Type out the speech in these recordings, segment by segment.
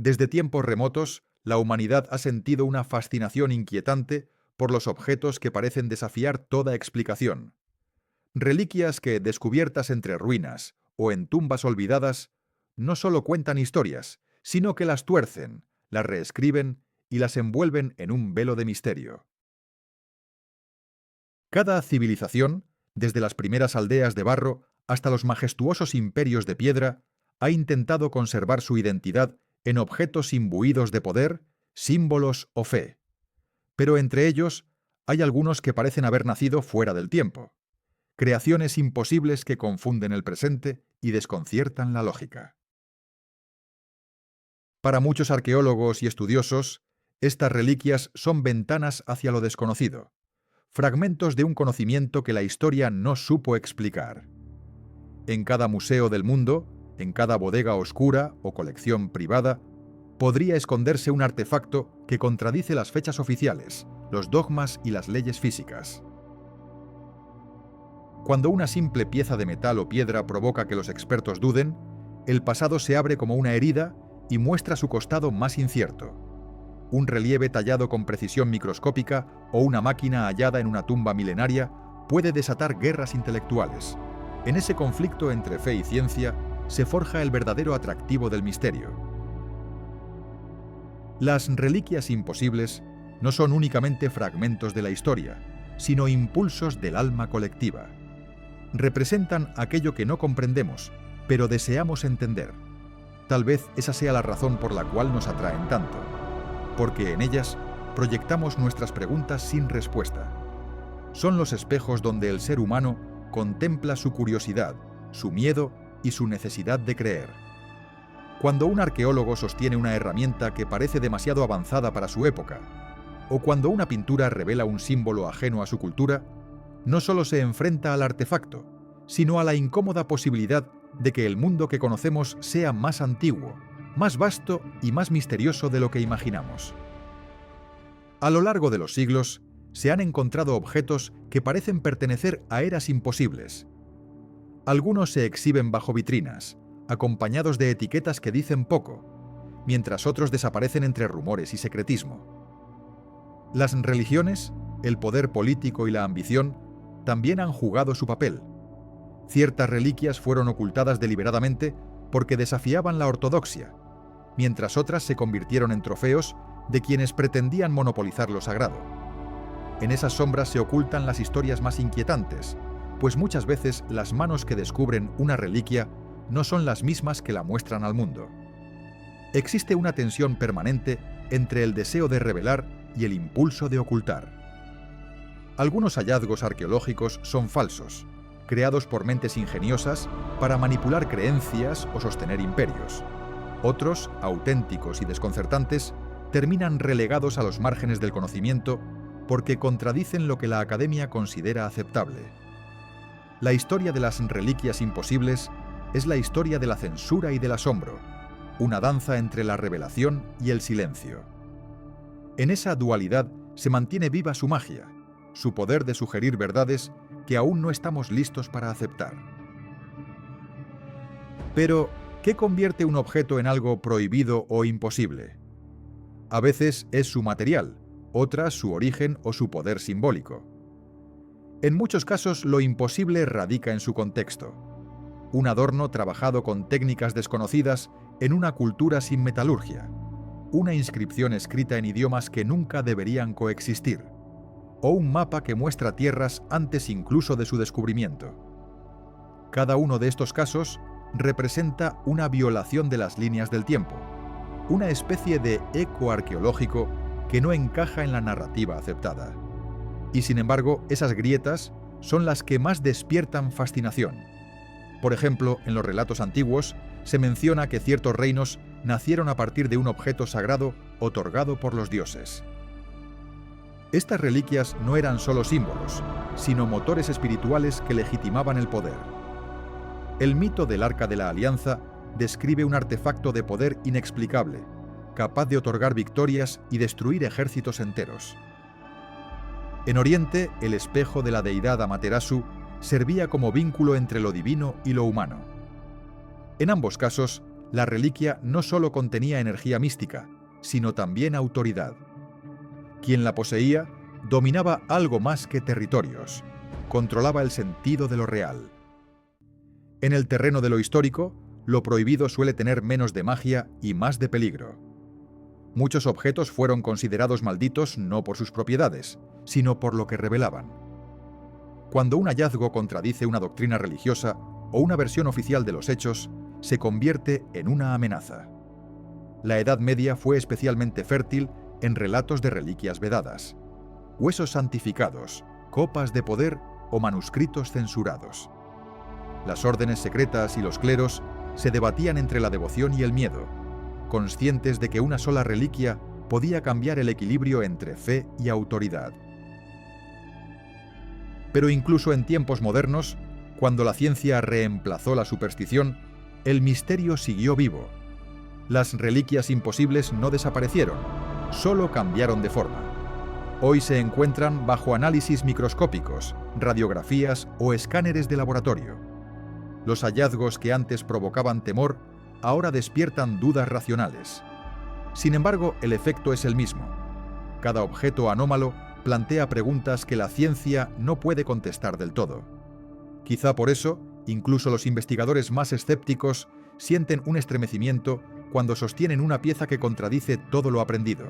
Desde tiempos remotos, la humanidad ha sentido una fascinación inquietante por los objetos que parecen desafiar toda explicación. Reliquias que, descubiertas entre ruinas o en tumbas olvidadas, no solo cuentan historias, sino que las tuercen, las reescriben y las envuelven en un velo de misterio. Cada civilización, desde las primeras aldeas de barro hasta los majestuosos imperios de piedra, ha intentado conservar su identidad en objetos imbuidos de poder, símbolos o fe. Pero entre ellos hay algunos que parecen haber nacido fuera del tiempo. Creaciones imposibles que confunden el presente y desconciertan la lógica. Para muchos arqueólogos y estudiosos, estas reliquias son ventanas hacia lo desconocido, fragmentos de un conocimiento que la historia no supo explicar. En cada museo del mundo, en cada bodega oscura o colección privada, podría esconderse un artefacto que contradice las fechas oficiales, los dogmas y las leyes físicas. Cuando una simple pieza de metal o piedra provoca que los expertos duden, el pasado se abre como una herida y muestra su costado más incierto. Un relieve tallado con precisión microscópica o una máquina hallada en una tumba milenaria puede desatar guerras intelectuales. En ese conflicto entre fe y ciencia se forja el verdadero atractivo del misterio. Las reliquias imposibles no son únicamente fragmentos de la historia, sino impulsos del alma colectiva. Representan aquello que no comprendemos, pero deseamos entender. Tal vez esa sea la razón por la cual nos atraen tanto, porque en ellas proyectamos nuestras preguntas sin respuesta. Son los espejos donde el ser humano contempla su curiosidad, su miedo y su necesidad de creer. Cuando un arqueólogo sostiene una herramienta que parece demasiado avanzada para su época, o cuando una pintura revela un símbolo ajeno a su cultura, no solo se enfrenta al artefacto, sino a la incómoda posibilidad de que el mundo que conocemos sea más antiguo, más vasto y más misterioso de lo que imaginamos. A lo largo de los siglos, se han encontrado objetos que parecen pertenecer a eras imposibles. Algunos se exhiben bajo vitrinas, acompañados de etiquetas que dicen poco, mientras otros desaparecen entre rumores y secretismo. Las religiones, el poder político y la ambición también han jugado su papel. Ciertas reliquias fueron ocultadas deliberadamente porque desafiaban la ortodoxia, mientras otras se convirtieron en trofeos de quienes pretendían monopolizar lo sagrado. En esas sombras se ocultan las historias más inquietantes, pues muchas veces las manos que descubren una reliquia no son las mismas que la muestran al mundo. Existe una tensión permanente entre el deseo de revelar y el impulso de ocultar. Algunos hallazgos arqueológicos son falsos, creados por mentes ingeniosas para manipular creencias o sostener imperios. Otros, auténticos y desconcertantes, terminan relegados a los márgenes del conocimiento porque contradicen lo que la academia considera aceptable. La historia de las reliquias imposibles es la historia de la censura y del asombro, una danza entre la revelación y el silencio. En esa dualidad se mantiene viva su magia, su poder de sugerir verdades que aún no estamos listos para aceptar. Pero, ¿qué convierte un objeto en algo prohibido o imposible? A veces es su material, otras su origen o su poder simbólico. En muchos casos lo imposible radica en su contexto. Un adorno trabajado con técnicas desconocidas en una cultura sin metalurgia. Una inscripción escrita en idiomas que nunca deberían coexistir. O un mapa que muestra tierras antes incluso de su descubrimiento. Cada uno de estos casos representa una violación de las líneas del tiempo, una especie de eco arqueológico que no encaja en la narrativa aceptada. Y sin embargo, esas grietas son las que más despiertan fascinación. Por ejemplo, en los relatos antiguos se menciona que ciertos reinos nacieron a partir de un objeto sagrado otorgado por los dioses. Estas reliquias no eran solo símbolos, sino motores espirituales que legitimaban el poder. El mito del Arca de la Alianza describe un artefacto de poder inexplicable, capaz de otorgar victorias y destruir ejércitos enteros. En Oriente, el espejo de la deidad Amaterasu servía como vínculo entre lo divino y lo humano. En ambos casos, la reliquia no solo contenía energía mística, sino también autoridad. Quien la poseía dominaba algo más que territorios, controlaba el sentido de lo real. En el terreno de lo histórico, lo prohibido suele tener menos de magia y más de peligro. Muchos objetos fueron considerados malditos no por sus propiedades, sino por lo que revelaban. Cuando un hallazgo contradice una doctrina religiosa o una versión oficial de los hechos, se convierte en una amenaza. La Edad Media fue especialmente fértil en relatos de reliquias vedadas, huesos santificados, copas de poder o manuscritos censurados. Las órdenes secretas y los cleros se debatían entre la devoción y el miedo, conscientes de que una sola reliquia podía cambiar el equilibrio entre fe y autoridad. Pero incluso en tiempos modernos, cuando la ciencia reemplazó la superstición, el misterio siguió vivo. Las reliquias imposibles no desaparecieron, solo cambiaron de forma. Hoy se encuentran bajo análisis microscópicos, radiografías o escáneres de laboratorio. Los hallazgos que antes provocaban temor ahora despiertan dudas racionales. Sin embargo, el efecto es el mismo. Cada objeto anómalo plantea preguntas que la ciencia no puede contestar del todo. Quizá por eso, incluso los investigadores más escépticos sienten un estremecimiento cuando sostienen una pieza que contradice todo lo aprendido.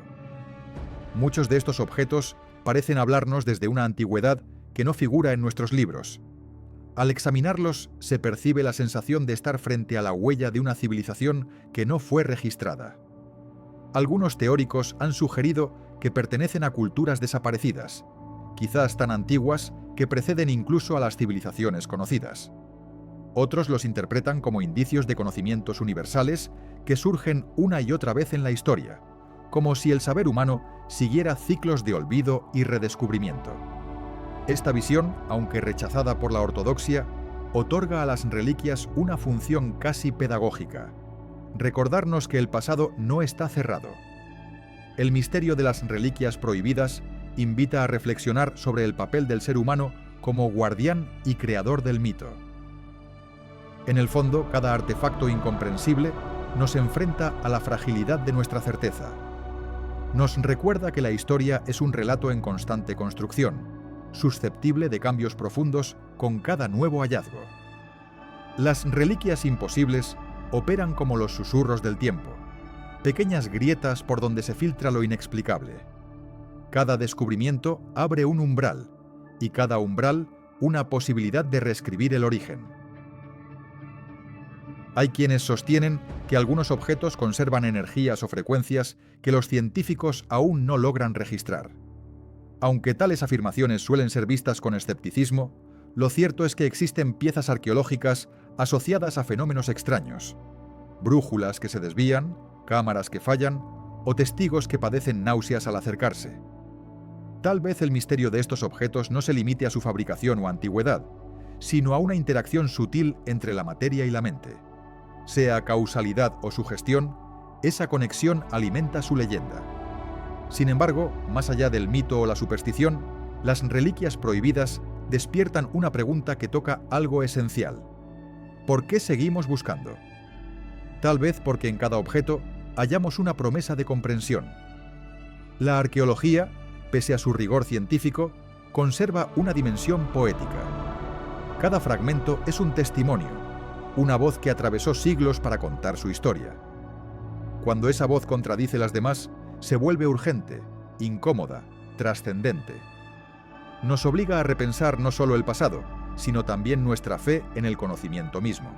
Muchos de estos objetos parecen hablarnos desde una antigüedad que no figura en nuestros libros. Al examinarlos, se percibe la sensación de estar frente a la huella de una civilización que no fue registrada. Algunos teóricos han sugerido que pertenecen a culturas desaparecidas, quizás tan antiguas que preceden incluso a las civilizaciones conocidas. Otros los interpretan como indicios de conocimientos universales que surgen una y otra vez en la historia, como si el saber humano siguiera ciclos de olvido y redescubrimiento. Esta visión, aunque rechazada por la ortodoxia, otorga a las reliquias una función casi pedagógica: recordarnos que el pasado no está cerrado. El misterio de las reliquias prohibidas invita a reflexionar sobre el papel del ser humano como guardián y creador del mito. En el fondo, cada artefacto incomprensible nos enfrenta a la fragilidad de nuestra certeza. Nos recuerda que la historia es un relato en constante construcción, susceptible de cambios profundos con cada nuevo hallazgo. Las reliquias imposibles operan como los susurros del tiempo, pequeñas grietas por donde se filtra lo inexplicable. Cada descubrimiento abre un umbral, y cada umbral una posibilidad de reescribir el origen. Hay quienes sostienen que algunos objetos conservan energías o frecuencias que los científicos aún no logran registrar. Aunque tales afirmaciones suelen ser vistas con escepticismo, lo cierto es que existen piezas arqueológicas asociadas a fenómenos extraños: brújulas que se desvían, cámaras que fallan o testigos que padecen náuseas al acercarse. Tal vez el misterio de estos objetos no se limite a su fabricación o antigüedad, sino a una interacción sutil entre la materia y la mente. Sea causalidad o sugestión, esa conexión alimenta su leyenda. Sin embargo, más allá del mito o la superstición, las reliquias prohibidas despiertan una pregunta que toca algo esencial. ¿Por qué seguimos buscando? Tal vez porque en cada objeto hallamos una promesa de comprensión. La arqueología, pese a su rigor científico, conserva una dimensión poética. Cada fragmento es un testimonio, una voz que atravesó siglos para contar su historia. Cuando esa voz contradice las demás, se vuelve urgente, incómoda, trascendente. Nos obliga a repensar no solo el pasado, sino también nuestra fe en el conocimiento mismo.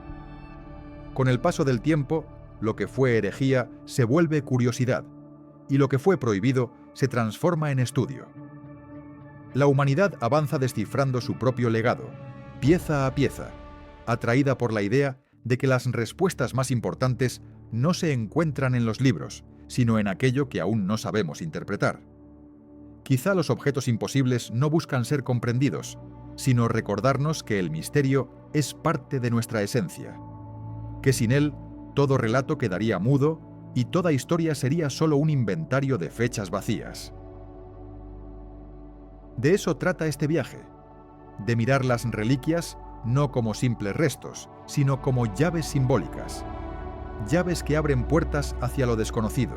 Con el paso del tiempo, lo que fue herejía se vuelve curiosidad, y lo que fue prohibido se transforma en estudio. La humanidad avanza descifrando su propio legado, pieza a pieza, atraída por la idea de que las respuestas más importantes no se encuentran en los libros, sino en aquello que aún no sabemos interpretar. Quizá los objetos imposibles no buscan ser comprendidos, sino recordarnos que el misterio es parte de nuestra esencia, que sin él todo relato quedaría mudo y toda historia sería solo un inventario de fechas vacías. De eso trata este viaje, de mirar las reliquias no como simples restos, sino como llaves simbólicas. llaves que abren puertas hacia lo desconocido,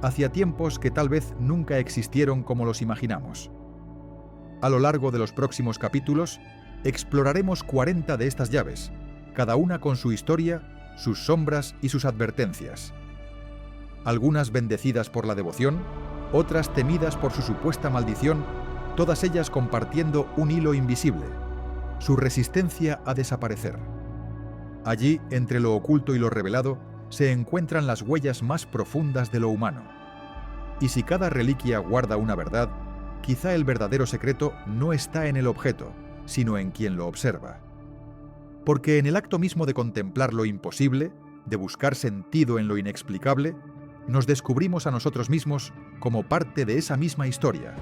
hacia tiempos que tal vez nunca existieron como los imaginamos. A lo largo de los próximos capítulos, exploraremos 40 de estas llaves, cada una con su historia, sus sombras y sus advertencias. Algunas bendecidas por la devoción, otras temidas por su supuesta maldición, todas ellas compartiendo un hilo invisible, su resistencia a desaparecer. Allí, entre lo oculto y lo revelado, se encuentran las huellas más profundas de lo humano. Y si cada reliquia guarda una verdad, quizá el verdadero secreto no está en el objeto, sino en quien lo observa. Porque en el acto mismo de contemplar lo imposible, de buscar sentido en lo inexplicable, nos descubrimos a nosotros mismos como parte de esa misma historia.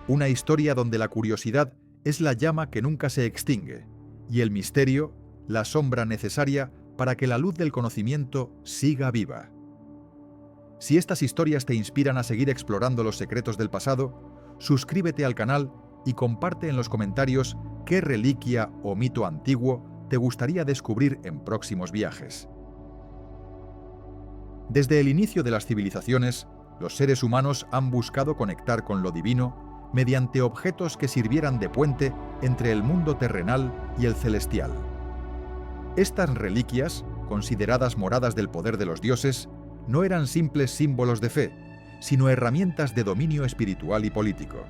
Una historia donde la curiosidad es la llama que nunca se extingue, y el misterio, la sombra necesaria para que la luz del conocimiento siga viva. Si estas historias te inspiran a seguir explorando los secretos del pasado, suscríbete al canal y comparte en los comentarios qué reliquia o mito antiguo te gustaría descubrir en próximos viajes. Desde el inicio de las civilizaciones, los seres humanos han buscado conectar con lo divino mediante objetos que sirvieran de puente entre el mundo terrenal y el celestial. Estas reliquias, consideradas moradas del poder de los dioses, no eran simples símbolos de fe, sino herramientas de dominio espiritual y político.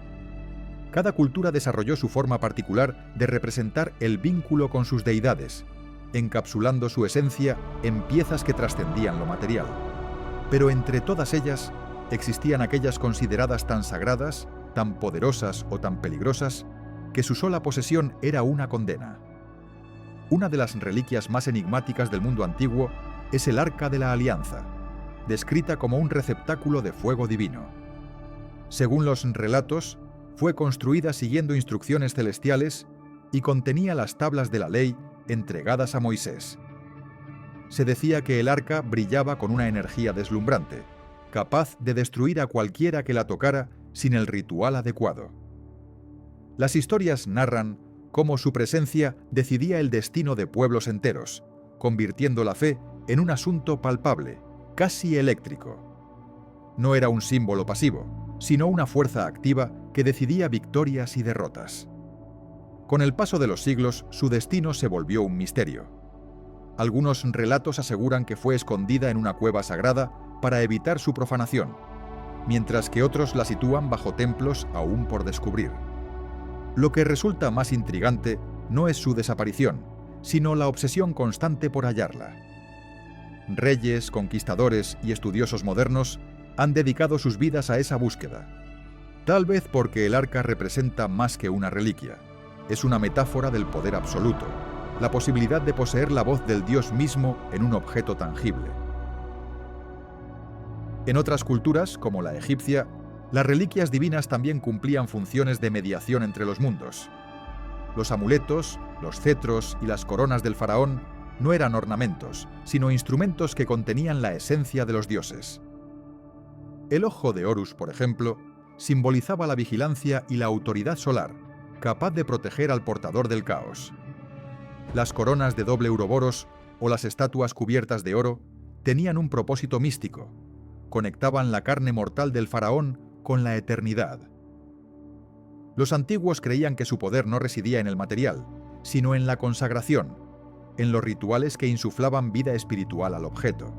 Cada cultura desarrolló su forma particular de representar el vínculo con sus deidades, encapsulando su esencia en piezas que trascendían lo material. Pero entre todas ellas, existían aquellas consideradas tan sagradas, tan poderosas o tan peligrosas, que su sola posesión era una condena. Una de las reliquias más enigmáticas del mundo antiguo es el Arca de la Alianza, descrita como un receptáculo de fuego divino. Según los relatos, fue construida siguiendo instrucciones celestiales y contenía las tablas de la ley entregadas a Moisés. Se decía que el arca brillaba con una energía deslumbrante, capaz de destruir a cualquiera que la tocara sin el ritual adecuado. Las historias narran cómo su presencia decidía el destino de pueblos enteros, convirtiendo la fe en un asunto palpable, casi eléctrico. No era un símbolo pasivo, sino una fuerza activa que decidía victorias y derrotas. Con el paso de los siglos, su destino se volvió un misterio. Algunos relatos aseguran que fue escondida en una cueva sagrada para evitar su profanación, mientras que otros la sitúan bajo templos aún por descubrir. Lo que resulta más intrigante no es su desaparición, sino la obsesión constante por hallarla. Reyes, conquistadores y estudiosos modernos han dedicado sus vidas a esa búsqueda. Tal vez porque el arca representa más que una reliquia. Es una metáfora del poder absoluto, la posibilidad de poseer la voz del Dios mismo en un objeto tangible. En otras culturas, como la egipcia, las reliquias divinas también cumplían funciones de mediación entre los mundos. Los amuletos, los cetros y las coronas del faraón no eran ornamentos, sino instrumentos que contenían la esencia de los dioses. El ojo de Horus, por ejemplo, simbolizaba la vigilancia y la autoridad solar, capaz de proteger al portador del caos. Las coronas de doble uroboros o las estatuas cubiertas de oro tenían un propósito místico. Conectaban la carne mortal del faraón con la eternidad. Los antiguos creían que su poder no residía en el material, sino en la consagración, en los rituales que insuflaban vida espiritual al objeto.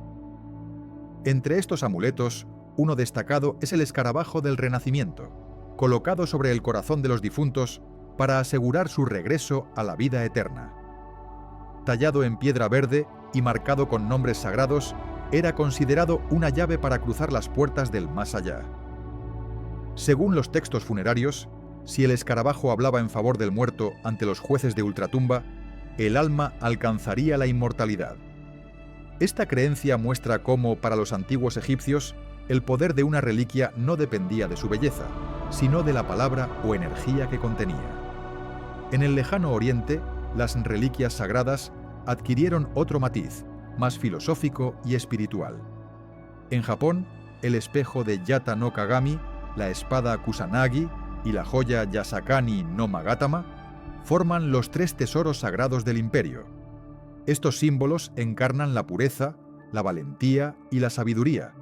Entre estos amuletos, uno destacado es el escarabajo del Renacimiento, colocado sobre el corazón de los difuntos para asegurar su regreso a la vida eterna. Tallado en piedra verde y marcado con nombres sagrados, era considerado una llave para cruzar las puertas del más allá. Según los textos funerarios, si el escarabajo hablaba en favor del muerto ante los jueces de ultratumba, el alma alcanzaría la inmortalidad. Esta creencia muestra cómo, para los antiguos egipcios, el poder de una reliquia no dependía de su belleza, sino de la palabra o energía que contenía. En el lejano Oriente, las reliquias sagradas adquirieron otro matiz, más filosófico y espiritual. En Japón, el espejo de Yata no Kagami, la espada Kusanagi y la joya Yasakani no Magatama forman los tres tesoros sagrados del imperio. Estos símbolos encarnan la pureza, la valentía y la sabiduría,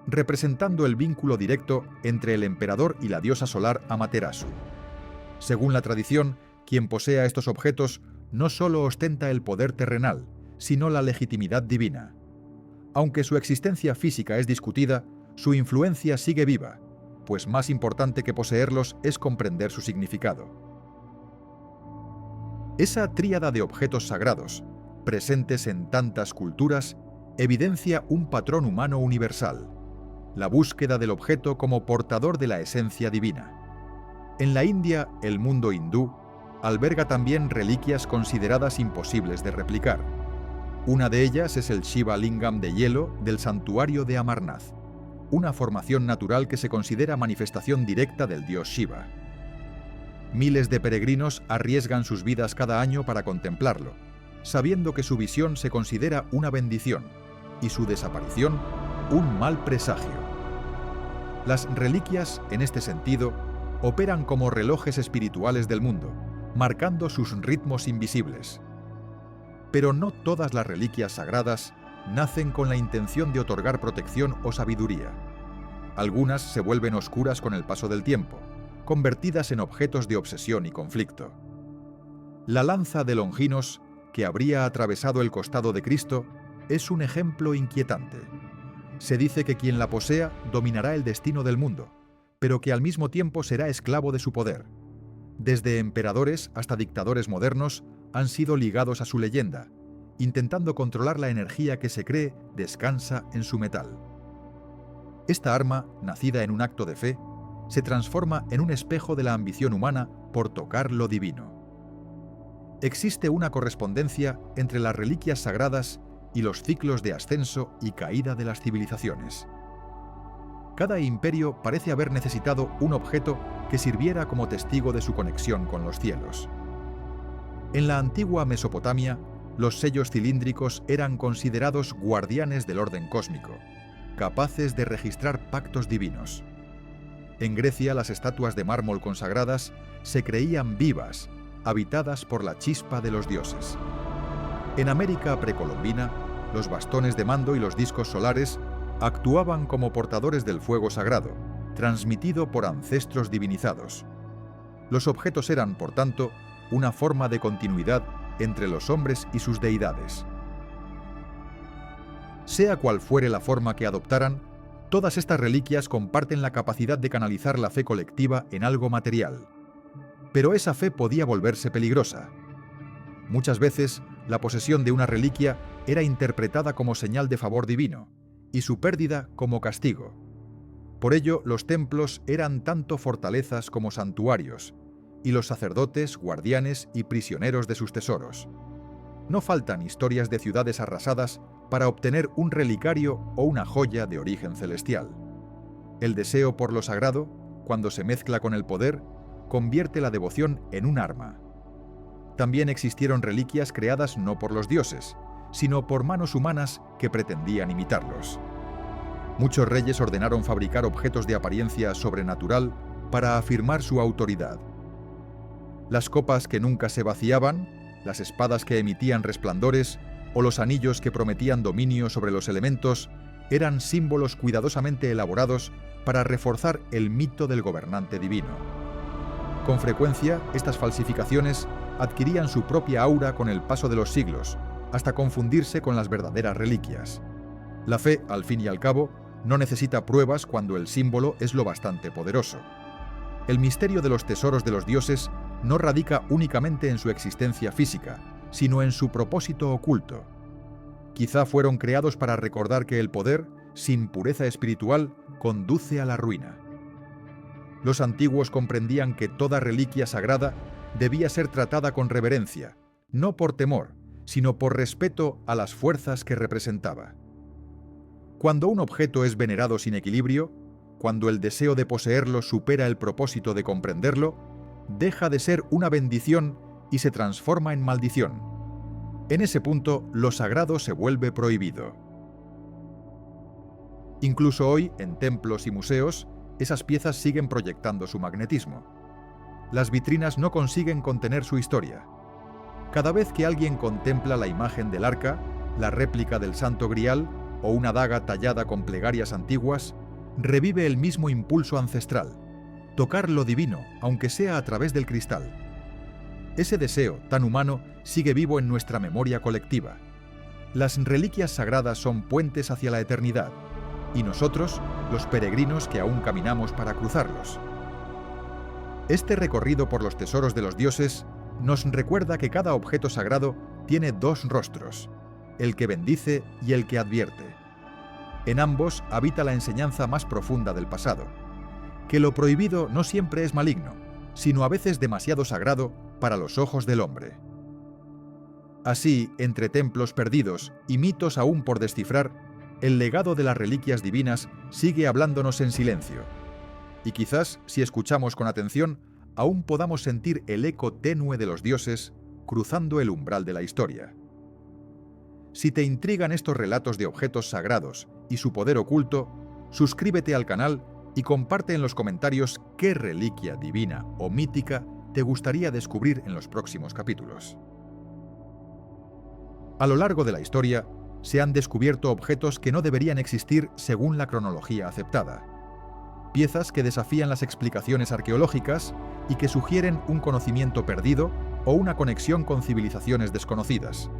representando el vínculo directo entre el emperador y la diosa solar Amaterasu. Según la tradición, quien posea estos objetos no solo ostenta el poder terrenal, sino la legitimidad divina. Aunque su existencia física es discutida, su influencia sigue viva, pues más importante que poseerlos es comprender su significado. Esa tríada de objetos sagrados, presentes en tantas culturas, evidencia un patrón humano universal: la búsqueda del objeto como portador de la esencia divina. En la India, el mundo hindú alberga también reliquias consideradas imposibles de replicar. Una de ellas es el Shiva Lingam de hielo del santuario de Amarnath, una formación natural que se considera manifestación directa del dios Shiva. Miles de peregrinos arriesgan sus vidas cada año para contemplarlo, sabiendo que su visión se considera una bendición y su desaparición un mal presagio. Las reliquias, en este sentido, operan como relojes espirituales del mundo, marcando sus ritmos invisibles. Pero no todas las reliquias sagradas nacen con la intención de otorgar protección o sabiduría. Algunas se vuelven oscuras con el paso del tiempo, convertidas en objetos de obsesión y conflicto. La lanza de Longinos, que habría atravesado el costado de Cristo, es un ejemplo inquietante. Se dice que quien la posea dominará el destino del mundo, pero que al mismo tiempo será esclavo de su poder. Desde emperadores hasta dictadores modernos han sido ligados a su leyenda, intentando controlar la energía que se cree descansa en su metal. Esta arma, nacida en un acto de fe, se transforma en un espejo de la ambición humana por tocar lo divino. Existe una correspondencia entre las reliquias sagradas y los ciclos de ascenso y caída de las civilizaciones. Cada imperio parece haber necesitado un objeto que sirviera como testigo de su conexión con los cielos. En la antigua Mesopotamia, los sellos cilíndricos eran considerados guardianes del orden cósmico, capaces de registrar pactos divinos. En Grecia, las estatuas de mármol consagradas se creían vivas, habitadas por la chispa de los dioses. En América precolombina, los bastones de mando y los discos solares actuaban como portadores del fuego sagrado, transmitido por ancestros divinizados. Los objetos eran, por tanto, una forma de continuidad entre los hombres y sus deidades. Sea cual fuere la forma que adoptaran, todas estas reliquias comparten la capacidad de canalizar la fe colectiva en algo material. Pero esa fe podía volverse peligrosa. Muchas veces, la posesión de una reliquia era interpretada como señal de favor divino, y su pérdida como castigo. Por ello, los templos eran tanto fortalezas como santuarios, y los sacerdotes, guardianes y prisioneros de sus tesoros. No faltan historias de ciudades arrasadas para obtener un relicario o una joya de origen celestial. El deseo por lo sagrado, cuando se mezcla con el poder, convierte la devoción en un arma. También existieron reliquias creadas no por los dioses, sino por manos humanas que pretendían imitarlos. Muchos reyes ordenaron fabricar objetos de apariencia sobrenatural para afirmar su autoridad. Las copas que nunca se vaciaban, las espadas que emitían resplandores o los anillos que prometían dominio sobre los elementos eran símbolos cuidadosamente elaborados para reforzar el mito del gobernante divino. Con frecuencia, estas falsificaciones adquirían su propia aura con el paso de los siglos, hasta confundirse con las verdaderas reliquias. La fe, al fin y al cabo, no necesita pruebas cuando el símbolo es lo bastante poderoso. El misterio de los tesoros de los dioses no radica únicamente en su existencia física, sino en su propósito oculto. Quizá fueron creados para recordar que el poder, sin pureza espiritual, conduce a la ruina. Los antiguos comprendían que toda reliquia sagrada debía ser tratada con reverencia, no por temor, sino por respeto a las fuerzas que representaba. Cuando un objeto es venerado sin equilibrio, cuando el deseo de poseerlo supera el propósito de comprenderlo, deja de ser una bendición y se transforma en maldición. En ese punto, lo sagrado se vuelve prohibido. Incluso hoy, en templos y museos, esas piezas siguen proyectando su magnetismo. Las vitrinas no consiguen contener su historia. Cada vez que alguien contempla la imagen del arca, la réplica del Santo Grial, o una daga tallada con plegarias antiguas, revive el mismo impulso ancestral: tocar lo divino, aunque sea a través del cristal. Ese deseo tan humano sigue vivo en nuestra memoria colectiva. Las reliquias sagradas son puentes hacia la eternidad, y nosotros, los peregrinos que aún caminamos para cruzarlos. Este recorrido por los tesoros de los dioses nos recuerda que cada objeto sagrado tiene dos rostros: el que bendice y el que advierte. En ambos habita la enseñanza más profunda del pasado: que lo prohibido no siempre es maligno, sino a veces demasiado sagrado para los ojos del hombre. Así, entre templos perdidos y mitos aún por descifrar, el legado de las reliquias divinas sigue hablándonos en silencio. Y quizás, si escuchamos con atención, aún podamos sentir el eco tenue de los dioses cruzando el umbral de la historia. Si te intrigan estos relatos de objetos sagrados y su poder oculto, suscríbete al canal y comparte en los comentarios qué reliquia divina o mítica te gustaría descubrir en los próximos capítulos. A lo largo de la historia, se han descubierto objetos que no deberían existir según la cronología aceptada. Piezas que desafían las explicaciones arqueológicas y que sugieren un conocimiento perdido o una conexión con civilizaciones desconocidas.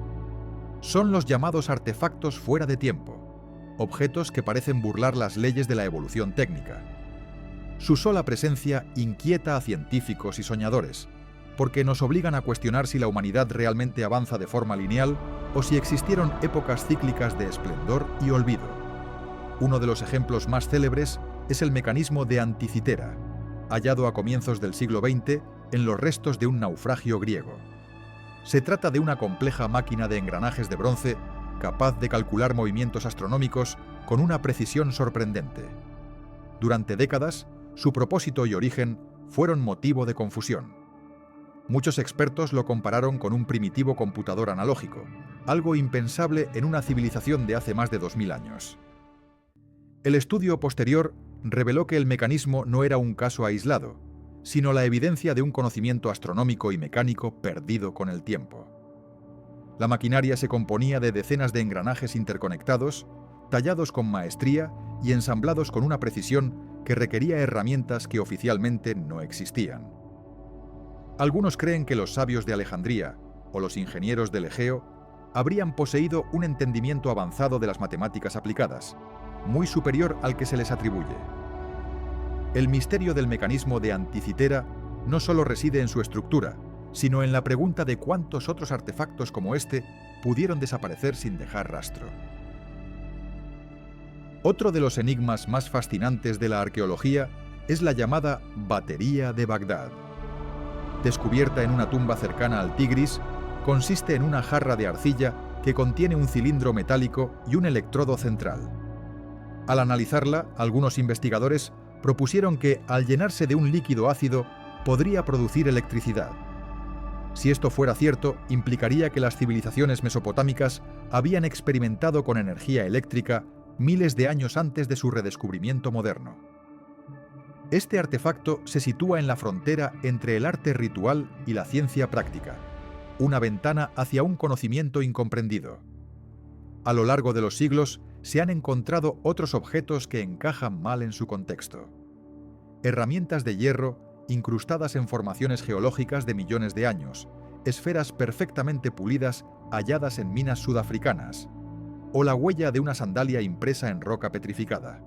Son los llamados artefactos fuera de tiempo, objetos que parecen burlar las leyes de la evolución técnica. Su sola presencia inquieta a científicos y soñadores, porque nos obligan a cuestionar si la humanidad realmente avanza de forma lineal o si existieron épocas cíclicas de esplendor y olvido. Uno de los ejemplos más célebres es el mecanismo de Anticitera, hallado a comienzos del siglo XX en los restos de un naufragio griego. Se trata de una compleja máquina de engranajes de bronce capaz de calcular movimientos astronómicos con una precisión sorprendente. Durante décadas, su propósito y origen fueron motivo de confusión. Muchos expertos lo compararon con un primitivo computador analógico, algo impensable en una civilización de hace más de 2000 años. El estudio posterior reveló que el mecanismo no era un caso aislado, sino la evidencia de un conocimiento astronómico y mecánico perdido con el tiempo. La maquinaria se componía de decenas de engranajes interconectados, tallados con maestría y ensamblados con una precisión que requería herramientas que oficialmente no existían. Algunos creen que los sabios de Alejandría o los ingenieros del Egeo habrían poseído un entendimiento avanzado de las matemáticas aplicadas, muy superior al que se les atribuye. El misterio del mecanismo de Anticitera no solo reside en su estructura, sino en la pregunta de cuántos otros artefactos como este pudieron desaparecer sin dejar rastro. Otro de los enigmas más fascinantes de la arqueología es la llamada Batería de Bagdad. Descubierta en una tumba cercana al Tigris, consiste en una jarra de arcilla que contiene un cilindro metálico y un electrodo central. Al analizarla, algunos investigadores propusieron que, al llenarse de un líquido ácido, podría producir electricidad. Si esto fuera cierto, implicaría que las civilizaciones mesopotámicas habían experimentado con energía eléctrica miles de años antes de su redescubrimiento moderno. Este artefacto se sitúa en la frontera entre el arte ritual y la ciencia práctica, una ventana hacia un conocimiento incomprendido. A lo largo de los siglos, se han encontrado otros objetos que encajan mal en su contexto. Herramientas de hierro incrustadas en formaciones geológicas de millones de años, esferas perfectamente pulidas halladas en minas sudafricanas, o la huella de una sandalia impresa en roca petrificada.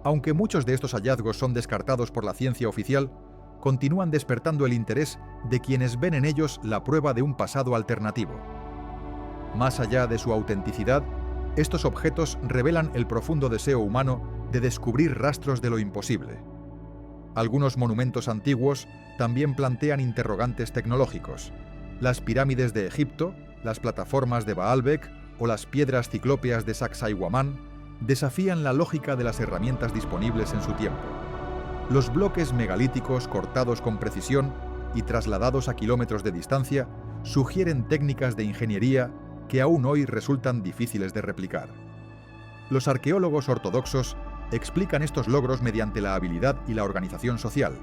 Aunque muchos de estos hallazgos son descartados por la ciencia oficial, continúan despertando el interés de quienes ven en ellos la prueba de un pasado alternativo. Más allá de su autenticidad, estos objetos revelan el profundo deseo humano de descubrir rastros de lo imposible. Algunos monumentos antiguos también plantean interrogantes tecnológicos. Las pirámides de Egipto, las plataformas de Baalbek o las piedras ciclópeas de Sacsayhuamán desafían la lógica de las herramientas disponibles en su tiempo. Los bloques megalíticos cortados con precisión y trasladados a kilómetros de distancia sugieren técnicas de ingeniería que aún hoy resultan difíciles de replicar. Los arqueólogos ortodoxos explican estos logros mediante la habilidad y la organización social,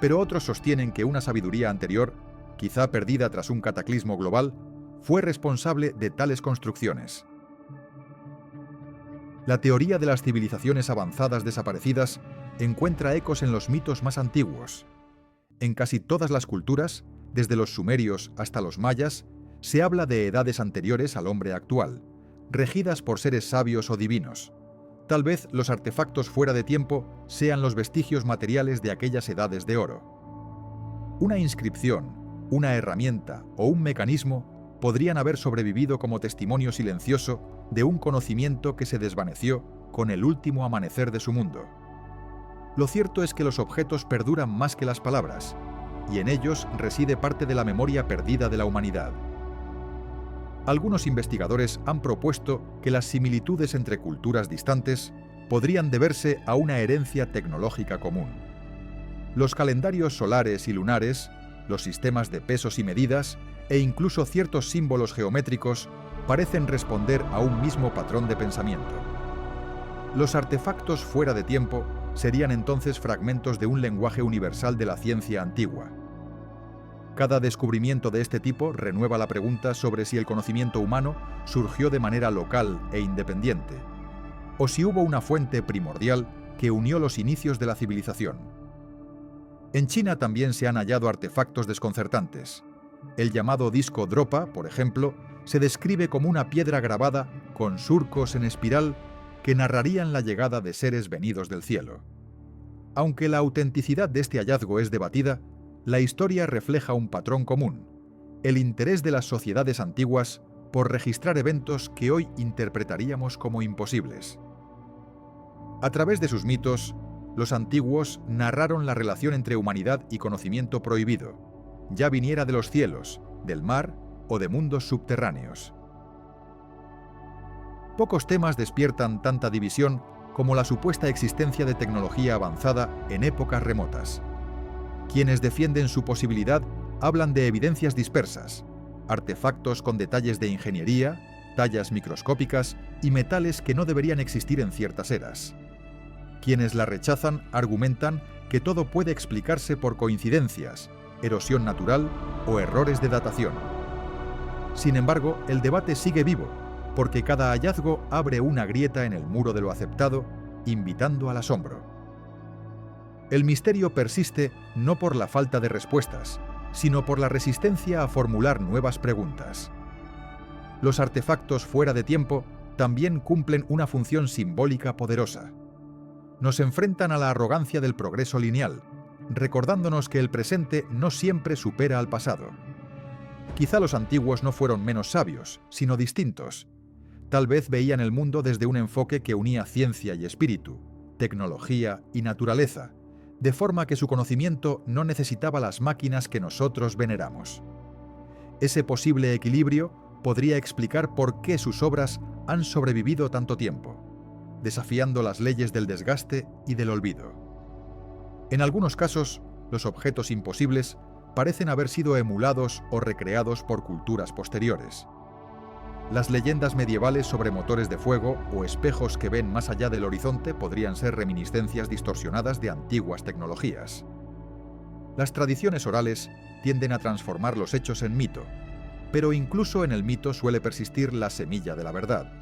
pero otros sostienen que una sabiduría anterior, quizá perdida tras un cataclismo global, fue responsable de tales construcciones. La teoría de las civilizaciones avanzadas desaparecidas encuentra ecos en los mitos más antiguos. En casi todas las culturas, desde los sumerios hasta los mayas, se habla de edades anteriores al hombre actual, regidas por seres sabios o divinos. Tal vez los artefactos fuera de tiempo sean los vestigios materiales de aquellas edades de oro. Una inscripción, una herramienta o un mecanismo podrían haber sobrevivido como testimonio silencioso de un conocimiento que se desvaneció con el último amanecer de su mundo. Lo cierto es que los objetos perduran más que las palabras, y en ellos reside parte de la memoria perdida de la humanidad. Algunos investigadores han propuesto que las similitudes entre culturas distantes podrían deberse a una herencia tecnológica común. Los calendarios solares y lunares, los sistemas de pesos y medidas, e incluso ciertos símbolos geométricos parecen responder a un mismo patrón de pensamiento. Los artefactos fuera de tiempo serían entonces fragmentos de un lenguaje universal de la ciencia antigua. Cada descubrimiento de este tipo renueva la pregunta sobre si el conocimiento humano surgió de manera local e independiente, o si hubo una fuente primordial que unió los inicios de la civilización. En China también se han hallado artefactos desconcertantes. El llamado disco Dropa, por ejemplo, se describe como una piedra grabada con surcos en espiral que narrarían la llegada de seres venidos del cielo. Aunque la autenticidad de este hallazgo es debatida, la historia refleja un patrón común: el interés de las sociedades antiguas por registrar eventos que hoy interpretaríamos como imposibles. A través de sus mitos, los antiguos narraron la relación entre humanidad y conocimiento prohibido, ya viniera de los cielos, del mar o de mundos subterráneos. Pocos temas despiertan tanta división como la supuesta existencia de tecnología avanzada en épocas remotas. Quienes defienden su posibilidad hablan de evidencias dispersas, artefactos con detalles de ingeniería, tallas microscópicas y metales que no deberían existir en ciertas eras. Quienes la rechazan argumentan que todo puede explicarse por coincidencias, erosión natural o errores de datación. Sin embargo, el debate sigue vivo, porque cada hallazgo abre una grieta en el muro de lo aceptado, invitando al asombro. El misterio persiste no por la falta de respuestas, sino por la resistencia a formular nuevas preguntas. Los artefactos fuera de tiempo también cumplen una función simbólica poderosa. Nos enfrentan a la arrogancia del progreso lineal, recordándonos que el presente no siempre supera al pasado. Quizá los antiguos no fueron menos sabios, sino distintos. Tal vez veían el mundo desde un enfoque que unía ciencia y espíritu, tecnología y naturaleza, de forma que su conocimiento no necesitaba las máquinas que nosotros veneramos. Ese posible equilibrio podría explicar por qué sus obras han sobrevivido tanto tiempo, desafiando las leyes del desgaste y del olvido. En algunos casos, los objetos imposibles parecen haber sido emulados o recreados por culturas posteriores. Las leyendas medievales sobre motores de fuego o espejos que ven más allá del horizonte podrían ser reminiscencias distorsionadas de antiguas tecnologías. Las tradiciones orales tienden a transformar los hechos en mito, pero incluso en el mito suele persistir la semilla de la verdad.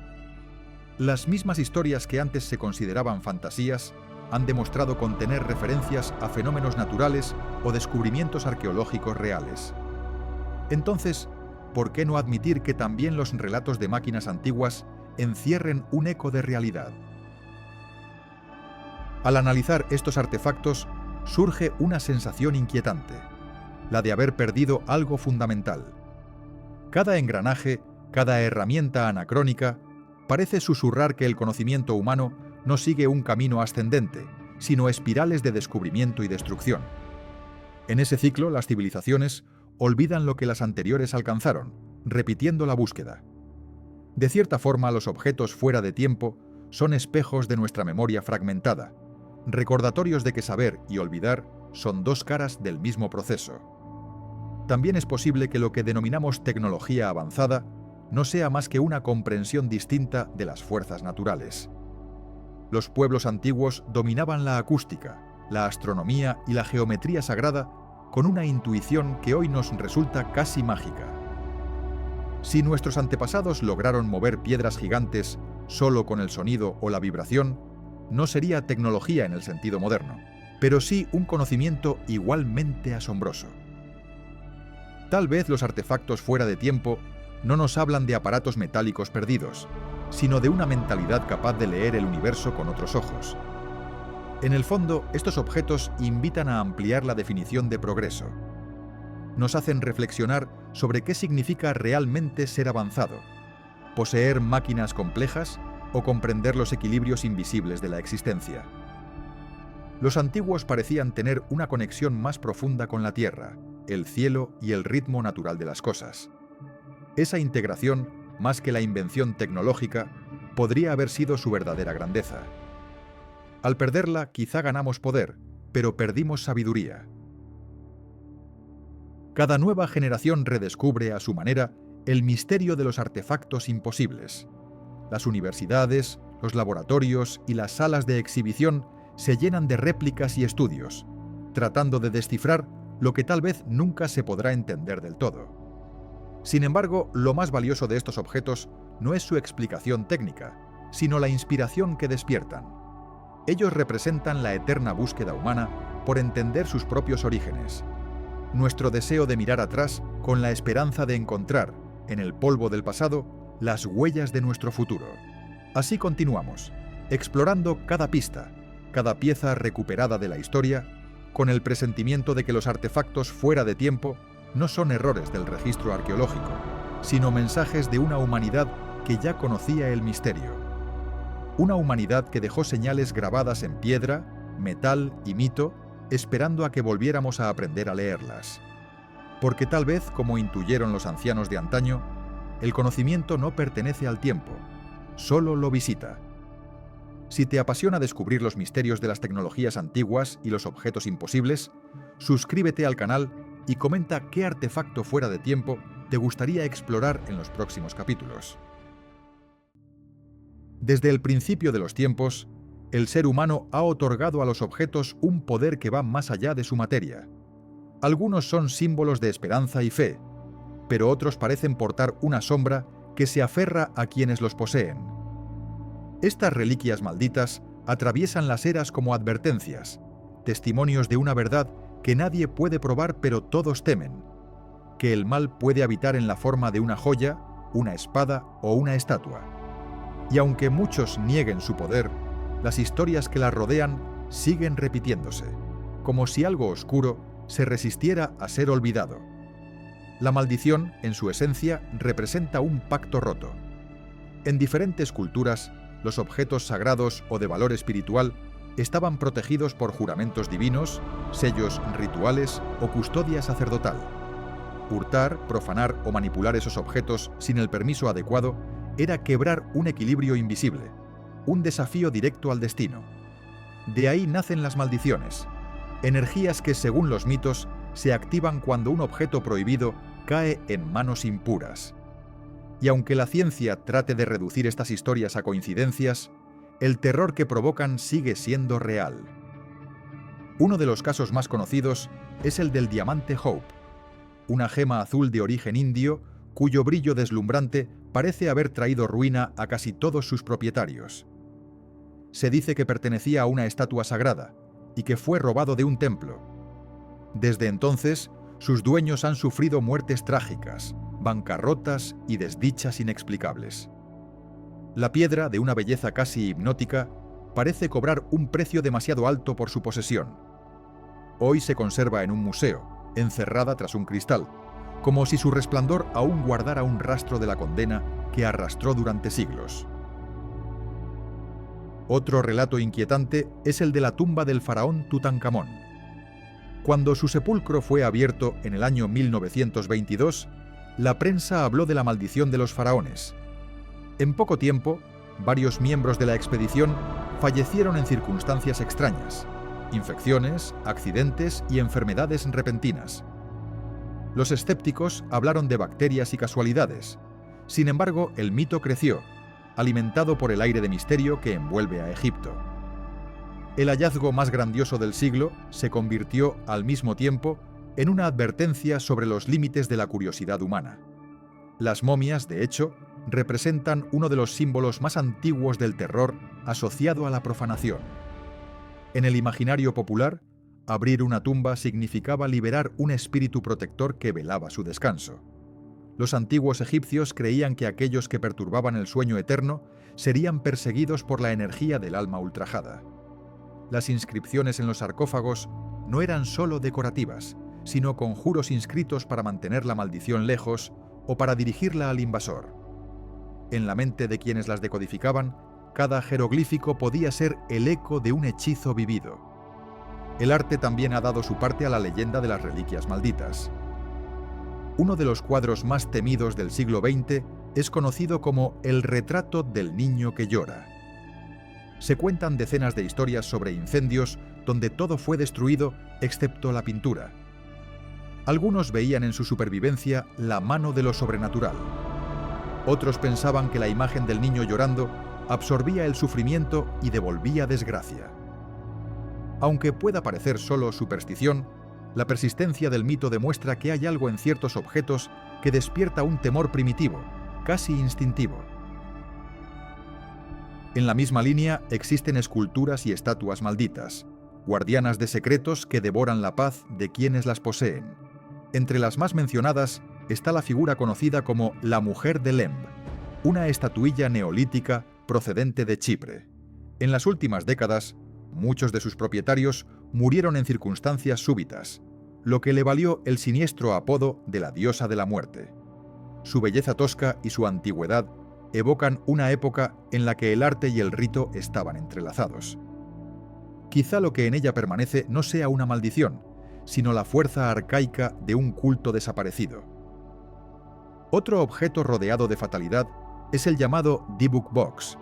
Las mismas historias que antes se consideraban fantasías han demostrado contener referencias a fenómenos naturales o descubrimientos arqueológicos reales. Entonces, ¿por qué no admitir que también los relatos de máquinas antiguas encierren un eco de realidad? Al analizar estos artefactos, surge una sensación inquietante, la de haber perdido algo fundamental. Cada engranaje, cada herramienta anacrónica, parece susurrar que el conocimiento humano no sigue un camino ascendente, sino espirales de descubrimiento y destrucción. En ese ciclo, las civilizaciones olvidan lo que las anteriores alcanzaron, repitiendo la búsqueda. De cierta forma, los objetos fuera de tiempo son espejos de nuestra memoria fragmentada, recordatorios de que saber y olvidar son dos caras del mismo proceso. También es posible que lo que denominamos tecnología avanzada no sea más que una comprensión distinta de las fuerzas naturales. Los pueblos antiguos dominaban la acústica, la astronomía y la geometría sagrada con una intuición que hoy nos resulta casi mágica. Si nuestros antepasados lograron mover piedras gigantes solo con el sonido o la vibración, no sería tecnología en el sentido moderno, pero sí un conocimiento igualmente asombroso. Tal vez los artefactos fuera de tiempo no nos hablan de aparatos metálicos perdidos, sino de una mentalidad capaz de leer el universo con otros ojos. En el fondo, estos objetos invitan a ampliar la definición de progreso. Nos hacen reflexionar sobre qué significa realmente ser avanzado, poseer máquinas complejas o comprender los equilibrios invisibles de la existencia. Los antiguos parecían tener una conexión más profunda con la tierra, el cielo y el ritmo natural de las cosas. Esa integración, más que la invención tecnológica, podría haber sido su verdadera grandeza. Al perderla, quizá ganamos poder, pero perdimos sabiduría. Cada nueva generación redescubre a su manera el misterio de los artefactos imposibles. Las universidades, los laboratorios y las salas de exhibición se llenan de réplicas y estudios, tratando de descifrar lo que tal vez nunca se podrá entender del todo. Sin embargo, lo más valioso de estos objetos no es su explicación técnica, sino la inspiración que despiertan. Ellos representan la eterna búsqueda humana por entender sus propios orígenes, nuestro deseo de mirar atrás con la esperanza de encontrar, en el polvo del pasado, las huellas de nuestro futuro. Así continuamos, explorando cada pista, cada pieza recuperada de la historia, con el presentimiento de que los artefactos fuera de tiempo no son errores del registro arqueológico, sino mensajes de una humanidad que ya conocía el misterio. Una humanidad que dejó señales grabadas en piedra, metal y mito, esperando a que volviéramos a aprender a leerlas. Porque tal vez, como intuyeron los ancianos de antaño, el conocimiento no pertenece al tiempo, solo lo visita. Si te apasiona descubrir los misterios de las tecnologías antiguas y los objetos imposibles, suscríbete al canal y comenta qué artefacto fuera de tiempo te gustaría explorar en los próximos capítulos. Desde el principio de los tiempos, el ser humano ha otorgado a los objetos un poder que va más allá de su materia. Algunos son símbolos de esperanza y fe, pero otros parecen portar una sombra que se aferra a quienes los poseen. Estas reliquias malditas atraviesan las eras como advertencias, testimonios de una verdad que nadie puede probar pero todos temen, que el mal puede habitar en la forma de una joya, una espada o una estatua. Y aunque muchos nieguen su poder, las historias que las rodean siguen repitiéndose, como si algo oscuro se resistiera a ser olvidado. La maldición, en su esencia, representa un pacto roto. En diferentes culturas, los objetos sagrados o de valor espiritual estaban protegidos por juramentos divinos, sellos rituales o custodia sacerdotal. Hurtar, profanar o manipular esos objetos sin el permiso adecuado era quebrar un equilibrio invisible, un desafío directo al destino. De ahí nacen las maldiciones, energías que, según los mitos, se activan cuando un objeto prohibido cae en manos impuras. Y aunque la ciencia trate de reducir estas historias a coincidencias, el terror que provocan sigue siendo real. Uno de los casos más conocidos es el del diamante Hope, una gema azul de origen indio cuyo brillo deslumbrante parece haber traído ruina a casi todos sus propietarios. Se dice que pertenecía a una estatua sagrada y que fue robado de un templo. Desde entonces, sus dueños han sufrido muertes trágicas, bancarrotas y desdichas inexplicables. La piedra, de una belleza casi hipnótica, parece cobrar un precio demasiado alto por su posesión. Hoy se conserva en un museo, encerrada tras un cristal, como si su resplandor aún guardara un rastro de la condena que arrastró durante siglos. Otro relato inquietante es el de la tumba del faraón Tutankamón. Cuando su sepulcro fue abierto en el año 1922, la prensa habló de la maldición de los faraones. En poco tiempo, varios miembros de la expedición fallecieron en circunstancias extrañas, infecciones, accidentes y enfermedades repentinas. Los escépticos hablaron de bacterias y casualidades. Sin embargo, el mito creció, alimentado por el aire de misterio que envuelve a Egipto. El hallazgo más grandioso del siglo se convirtió, al mismo tiempo, en una advertencia sobre los límites de la curiosidad humana. Las momias, de hecho, representan uno de los símbolos más antiguos del terror asociado a la profanación. En el imaginario popular, abrir una tumba significaba liberar un espíritu protector que velaba su descanso. Los antiguos egipcios creían que aquellos que perturbaban el sueño eterno serían perseguidos por la energía del alma ultrajada. Las inscripciones en los sarcófagos no eran solo decorativas, sino conjuros inscritos para mantener la maldición lejos o para dirigirla al invasor. En la mente de quienes las decodificaban, cada jeroglífico podía ser el eco de un hechizo vivido. El arte también ha dado su parte a la leyenda de las reliquias malditas. Uno de los cuadros más temidos del siglo XX es conocido como el retrato del niño que llora. Se cuentan decenas de historias sobre incendios donde todo fue destruido excepto la pintura. Algunos veían en su supervivencia la mano de lo sobrenatural. Otros pensaban que la imagen del niño llorando absorbía el sufrimiento y devolvía desgracia. Aunque pueda parecer solo superstición, la persistencia del mito demuestra que hay algo en ciertos objetos que despierta un temor primitivo, casi instintivo. En la misma línea existen esculturas y estatuas malditas, guardianas de secretos que devoran la paz de quienes las poseen. Entre las más mencionadas está la figura conocida como la Mujer de Lemb, una estatuilla neolítica procedente de Chipre. En las últimas décadas, muchos de sus propietarios murieron en circunstancias súbitas, lo que le valió el siniestro apodo de la diosa de la muerte. Su belleza tosca y su antigüedad evocan una época en la que el arte y el rito estaban entrelazados. Quizá lo que en ella permanece no sea una maldición, sino la fuerza arcaica de un culto desaparecido. Otro objeto rodeado de fatalidad es el llamado Dybbuk Box,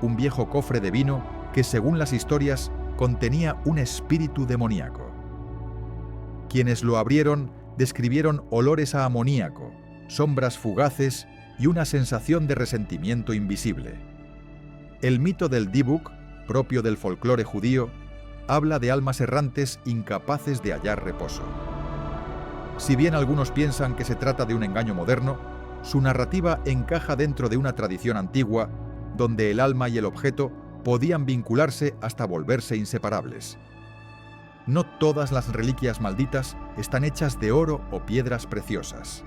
un viejo cofre de vino que, según las historias, contenía un espíritu demoníaco. Quienes lo abrieron describieron olores a amoníaco, sombras fugaces y una sensación de resentimiento invisible. El mito del Dybbuk, propio del folclore judío, habla de almas errantes incapaces de hallar reposo. Si bien algunos piensan que se trata de un engaño moderno, su narrativa encaja dentro de una tradición antigua, donde el alma y el objeto podían vincularse hasta volverse inseparables. No todas las reliquias malditas están hechas de oro o piedras preciosas.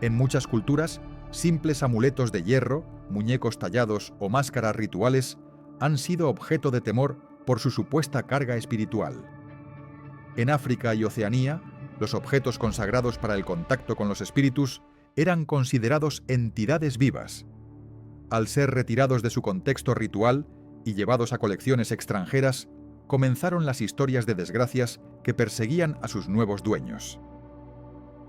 En muchas culturas, simples amuletos de hierro, muñecos tallados o máscaras rituales han sido objeto de temor por su supuesta carga espiritual. En África y Oceanía, los objetos consagrados para el contacto con los espíritus eran considerados entidades vivas. Al ser retirados de su contexto ritual y llevados a colecciones extranjeras, comenzaron las historias de desgracias que perseguían a sus nuevos dueños.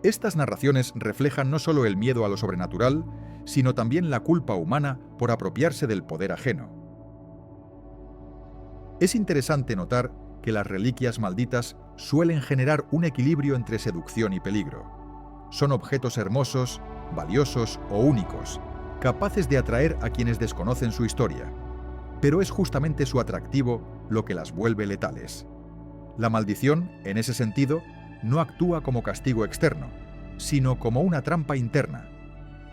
Estas narraciones reflejan no solo el miedo a lo sobrenatural, sino también la culpa humana por apropiarse del poder ajeno. Es interesante notar que las reliquias malditas suelen generar un equilibrio entre seducción y peligro. Son objetos hermosos, valiosos o únicos, capaces de atraer a quienes desconocen su historia, pero es justamente su atractivo lo que las vuelve letales. La maldición, en ese sentido, no actúa como castigo externo, sino como una trampa interna,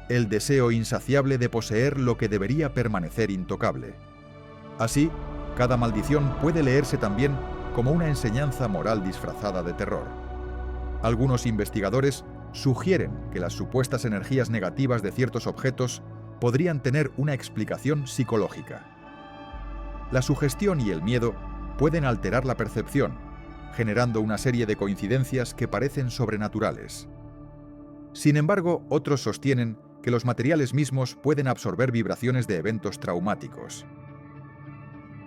el deseo insaciable de poseer lo que debería permanecer intocable. Así, cada maldición puede leerse también como una enseñanza moral disfrazada de terror. Algunos investigadores sugieren que las supuestas energías negativas de ciertos objetos podrían tener una explicación psicológica. La sugestión y el miedo pueden alterar la percepción, generando una serie de coincidencias que parecen sobrenaturales. Sin embargo, otros sostienen que los materiales mismos pueden absorber vibraciones de eventos traumáticos.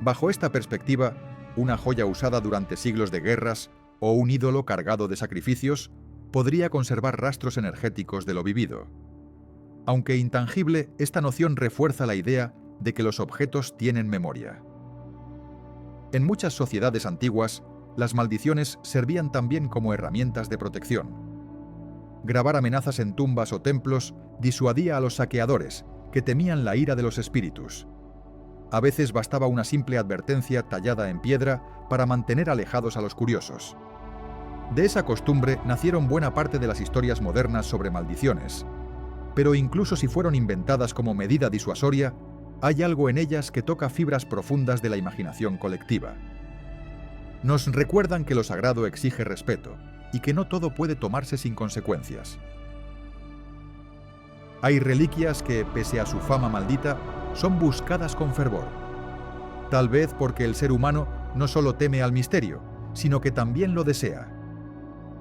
Bajo esta perspectiva, una joya usada durante siglos de guerras o un ídolo cargado de sacrificios podría conservar rastros energéticos de lo vivido. Aunque intangible, esta noción refuerza la idea de que los objetos tienen memoria. En muchas sociedades antiguas, las maldiciones servían también como herramientas de protección. Grabar amenazas en tumbas o templos disuadía a los saqueadores, que temían la ira de los espíritus. A veces bastaba una simple advertencia tallada en piedra para mantener alejados a los curiosos. De esa costumbre nacieron buena parte de las historias modernas sobre maldiciones. Pero incluso si fueron inventadas como medida disuasoria, hay algo en ellas que toca fibras profundas de la imaginación colectiva. Nos recuerdan que lo sagrado exige respeto y que no todo puede tomarse sin consecuencias. Hay reliquias que, pese a su fama maldita, son buscadas con fervor. Tal vez porque el ser humano no solo teme al misterio, sino que también lo desea.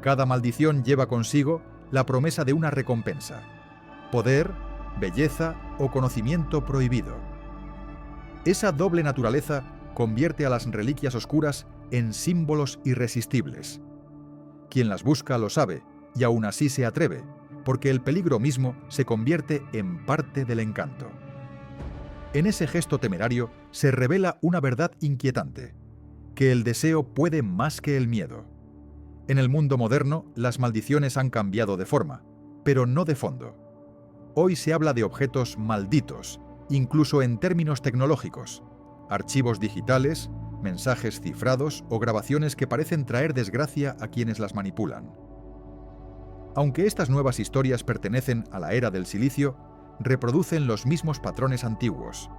Cada maldición lleva consigo la promesa de una recompensa: poder, belleza o conocimiento prohibido. Esa doble naturaleza convierte a las reliquias oscuras en símbolos irresistibles. Quien las busca lo sabe y aún así se atreve, porque el peligro mismo se convierte en parte del encanto. En ese gesto temerario se revela una verdad inquietante: que el deseo puede más que el miedo. En el mundo moderno, las maldiciones han cambiado de forma, pero no de fondo. Hoy se habla de objetos malditos, incluso en términos tecnológicos: archivos digitales, mensajes cifrados o grabaciones que parecen traer desgracia a quienes las manipulan. Aunque estas nuevas historias pertenecen a la era del silicio, reproducen los mismos patrones antiguos.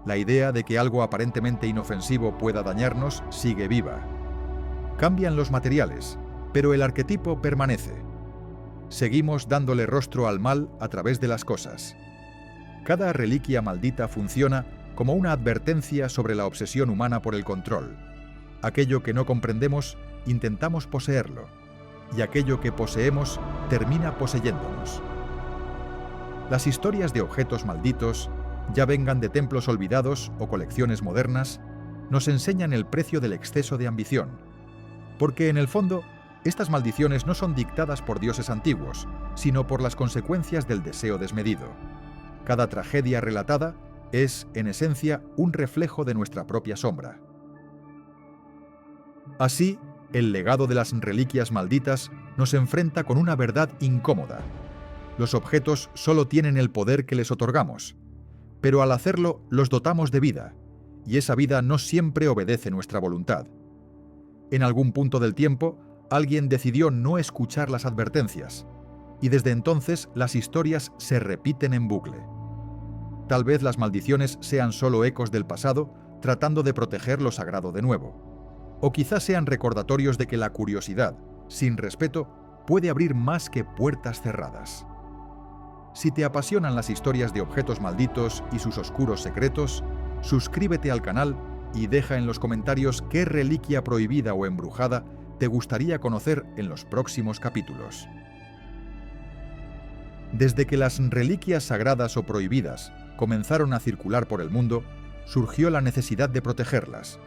La idea de que algo aparentemente inofensivo pueda dañarnos sigue viva. Cambian los materiales, pero el arquetipo permanece. Seguimos dándole rostro al mal a través de las cosas. Cada reliquia maldita funciona como una advertencia sobre la obsesión humana por el control. Aquello que no comprendemos, intentamos poseerlo, y aquello que poseemos termina poseyéndonos. Las historias de objetos malditos, ya vengan de templos olvidados o colecciones modernas, nos enseñan el precio del exceso de ambición, porque en el fondo, estas maldiciones no son dictadas por dioses antiguos, sino por las consecuencias del deseo desmedido. Cada tragedia relatada es, en esencia, un reflejo de nuestra propia sombra. Así, el legado de las reliquias malditas nos enfrenta con una verdad incómoda. Los objetos solo tienen el poder que les otorgamos, pero al hacerlo los dotamos de vida, y esa vida no siempre obedece nuestra voluntad. En algún punto del tiempo, alguien decidió no escuchar las advertencias, y desde entonces las historias se repiten en bucle. Tal vez las maldiciones sean solo ecos del pasado, tratando de proteger lo sagrado de nuevo. O quizás sean recordatorios de que la curiosidad, sin respeto, puede abrir más que puertas cerradas. Si te apasionan las historias de objetos malditos y sus oscuros secretos, suscríbete al canal y deja en los comentarios qué reliquia prohibida o embrujada te gustaría conocer en los próximos capítulos. Desde que las reliquias sagradas o prohibidas comenzaron a circular por el mundo, surgió la necesidad de protegerlas.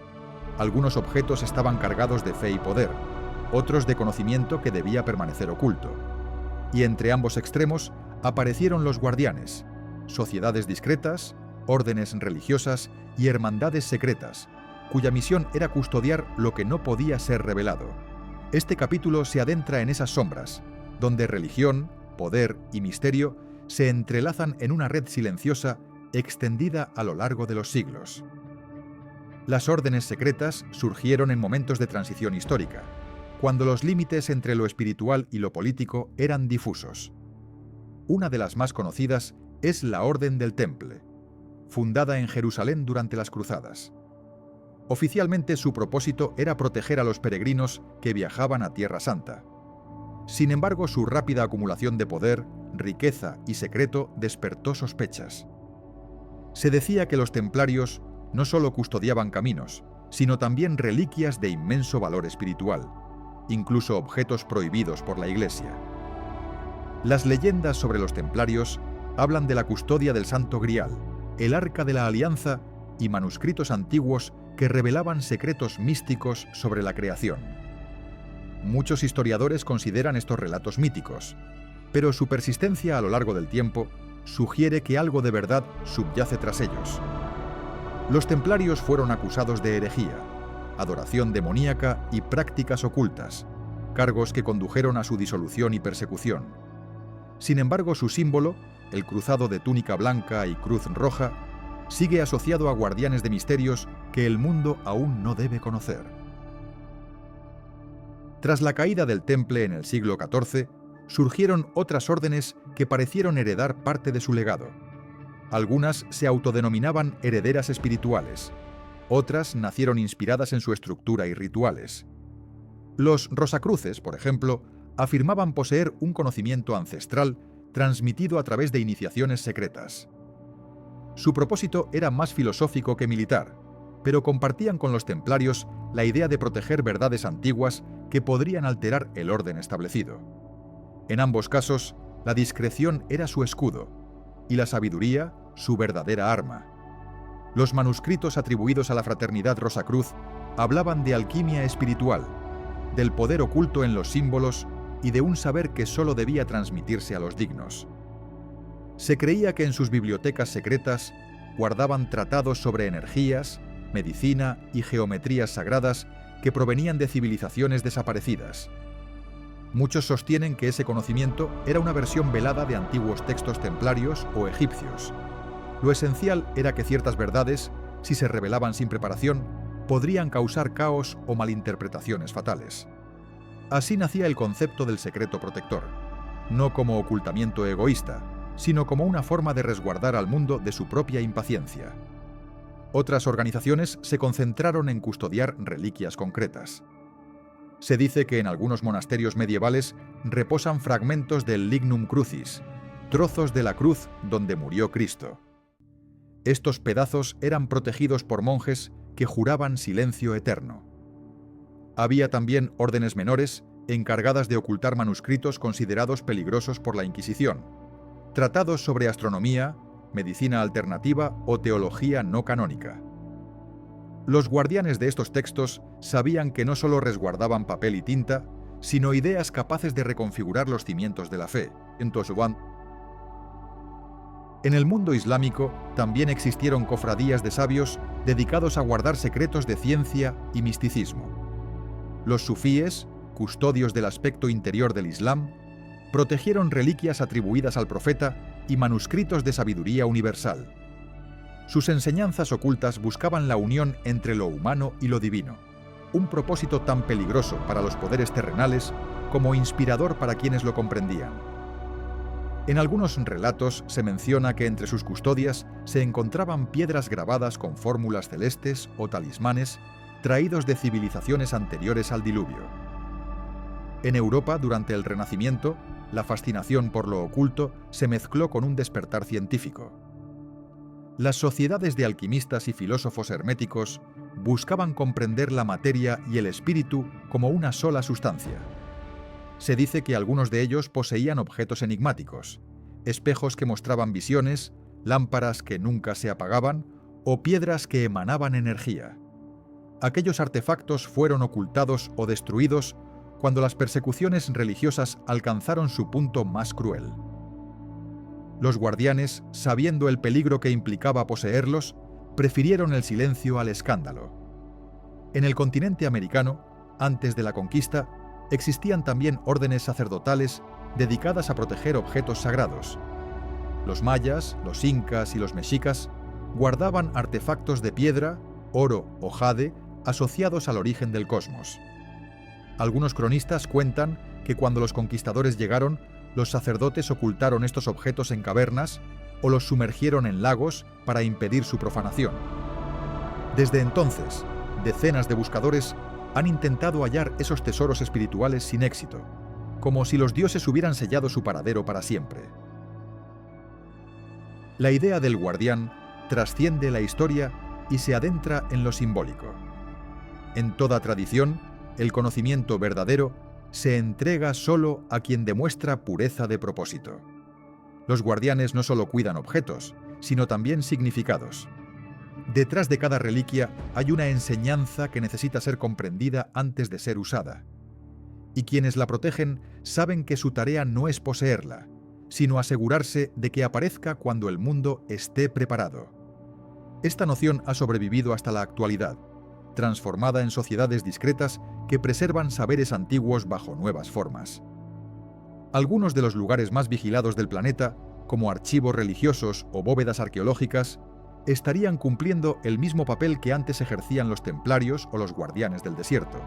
Algunos objetos estaban cargados de fe y poder, otros de conocimiento que debía permanecer oculto. Y entre ambos extremos aparecieron los guardianes, sociedades discretas, órdenes religiosas y hermandades secretas, cuya misión era custodiar lo que no podía ser revelado. Este capítulo se adentra en esas sombras, donde religión, poder y misterio se entrelazan en una red silenciosa extendida a lo largo de los siglos. Las órdenes secretas surgieron en momentos de transición histórica, cuando los límites entre lo espiritual y lo político eran difusos. Una de las más conocidas es la Orden del Temple, fundada en Jerusalén durante las Cruzadas. Oficialmente su propósito era proteger a los peregrinos que viajaban a Tierra Santa. Sin embargo, su rápida acumulación de poder, riqueza y secreto despertó sospechas. Se decía que los templarios no solo custodiaban caminos, sino también reliquias de inmenso valor espiritual, incluso objetos prohibidos por la Iglesia. Las leyendas sobre los templarios hablan de la custodia del Santo Grial, el Arca de la Alianza y manuscritos antiguos que revelaban secretos místicos sobre la creación. Muchos historiadores consideran estos relatos míticos, pero su persistencia a lo largo del tiempo sugiere que algo de verdad subyace tras ellos. Los templarios fueron acusados de herejía, adoración demoníaca y prácticas ocultas, cargos que condujeron a su disolución y persecución. Sin embargo, su símbolo, el cruzado de túnica blanca y cruz roja, sigue asociado a guardianes de misterios que el mundo aún no debe conocer. Tras la caída del Temple en el siglo XIV, surgieron otras órdenes que parecieron heredar parte de su legado. Algunas se autodenominaban herederas espirituales, otras nacieron inspiradas en su estructura y rituales. Los Rosacruces, por ejemplo, afirmaban poseer un conocimiento ancestral transmitido a través de iniciaciones secretas. Su propósito era más filosófico que militar, pero compartían con los templarios la idea de proteger verdades antiguas que podrían alterar el orden establecido. En ambos casos, la discreción era su escudo y la sabiduría su verdadera arma. Los manuscritos atribuidos a la fraternidad Rosacruz hablaban de alquimia espiritual, del poder oculto en los símbolos y de un saber que solo debía transmitirse a los dignos. Se creía que en sus bibliotecas secretas guardaban tratados sobre energías, medicina y geometrías sagradas que provenían de civilizaciones desaparecidas. Muchos sostienen que ese conocimiento era una versión velada de antiguos textos templarios o egipcios. Lo esencial era que ciertas verdades, si se revelaban sin preparación, podrían causar caos o malinterpretaciones fatales. Así nacía el concepto del secreto protector, no como ocultamiento egoísta, sino como una forma de resguardar al mundo de su propia impaciencia. Otras organizaciones se concentraron en custodiar reliquias concretas. Se dice que en algunos monasterios medievales reposan fragmentos del Lignum Crucis, trozos de la cruz donde murió Cristo. Estos pedazos eran protegidos por monjes que juraban silencio eterno. Había también órdenes menores encargadas de ocultar manuscritos considerados peligrosos por la Inquisición, tratados sobre astronomía, medicina alternativa o teología no canónica. Los guardianes de estos textos sabían que no solo resguardaban papel y tinta, sino ideas capaces de reconfigurar los cimientos de la fe. En el mundo islámico también existieron cofradías de sabios dedicados a guardar secretos de ciencia y misticismo. Los sufíes, custodios del aspecto interior del Islam, protegieron reliquias atribuidas al profeta y manuscritos de sabiduría universal. Sus enseñanzas ocultas buscaban la unión entre lo humano y lo divino, un propósito tan peligroso para los poderes terrenales como inspirador para quienes lo comprendían. En algunos relatos se menciona que entre sus custodias se encontraban piedras grabadas con fórmulas celestes o talismanes traídos de civilizaciones anteriores al diluvio. En Europa, durante el Renacimiento, la fascinación por lo oculto se mezcló con un despertar científico. Las sociedades de alquimistas y filósofos herméticos buscaban comprender la materia y el espíritu como una sola sustancia. Se dice que algunos de ellos poseían objetos enigmáticos, espejos que mostraban visiones, lámparas que nunca se apagaban o piedras que emanaban energía. Aquellos artefactos fueron ocultados o destruidos cuando las persecuciones religiosas alcanzaron su punto más cruel. Los guardianes, sabiendo el peligro que implicaba poseerlos, prefirieron el silencio al escándalo. En el continente americano, antes de la conquista, existían también órdenes sacerdotales dedicadas a proteger objetos sagrados. Los mayas, los incas y los mexicas guardaban artefactos de piedra, oro o jade asociados al origen del cosmos. Algunos cronistas cuentan que cuando los conquistadores llegaron, los sacerdotes ocultaron estos objetos en cavernas o los sumergieron en lagos para impedir su profanación. Desde entonces, decenas de buscadores han intentado hallar esos tesoros espirituales sin éxito, como si los dioses hubieran sellado su paradero para siempre. La idea del guardián trasciende la historia y se adentra en lo simbólico. En toda tradición, el conocimiento verdadero se entrega solo a quien demuestra pureza de propósito. Los guardianes no solo cuidan objetos, sino también significados. Detrás de cada reliquia hay una enseñanza que necesita ser comprendida antes de ser usada. Y quienes la protegen saben que su tarea no es poseerla, sino asegurarse de que aparezca cuando el mundo esté preparado. Esta noción ha sobrevivido hasta la actualidad, transformada en sociedades discretas que preservan saberes antiguos bajo nuevas formas. Algunos de los lugares más vigilados del planeta, como archivos religiosos o bóvedas arqueológicas, estarían cumpliendo el mismo papel que antes ejercían los templarios o los guardianes del desierto.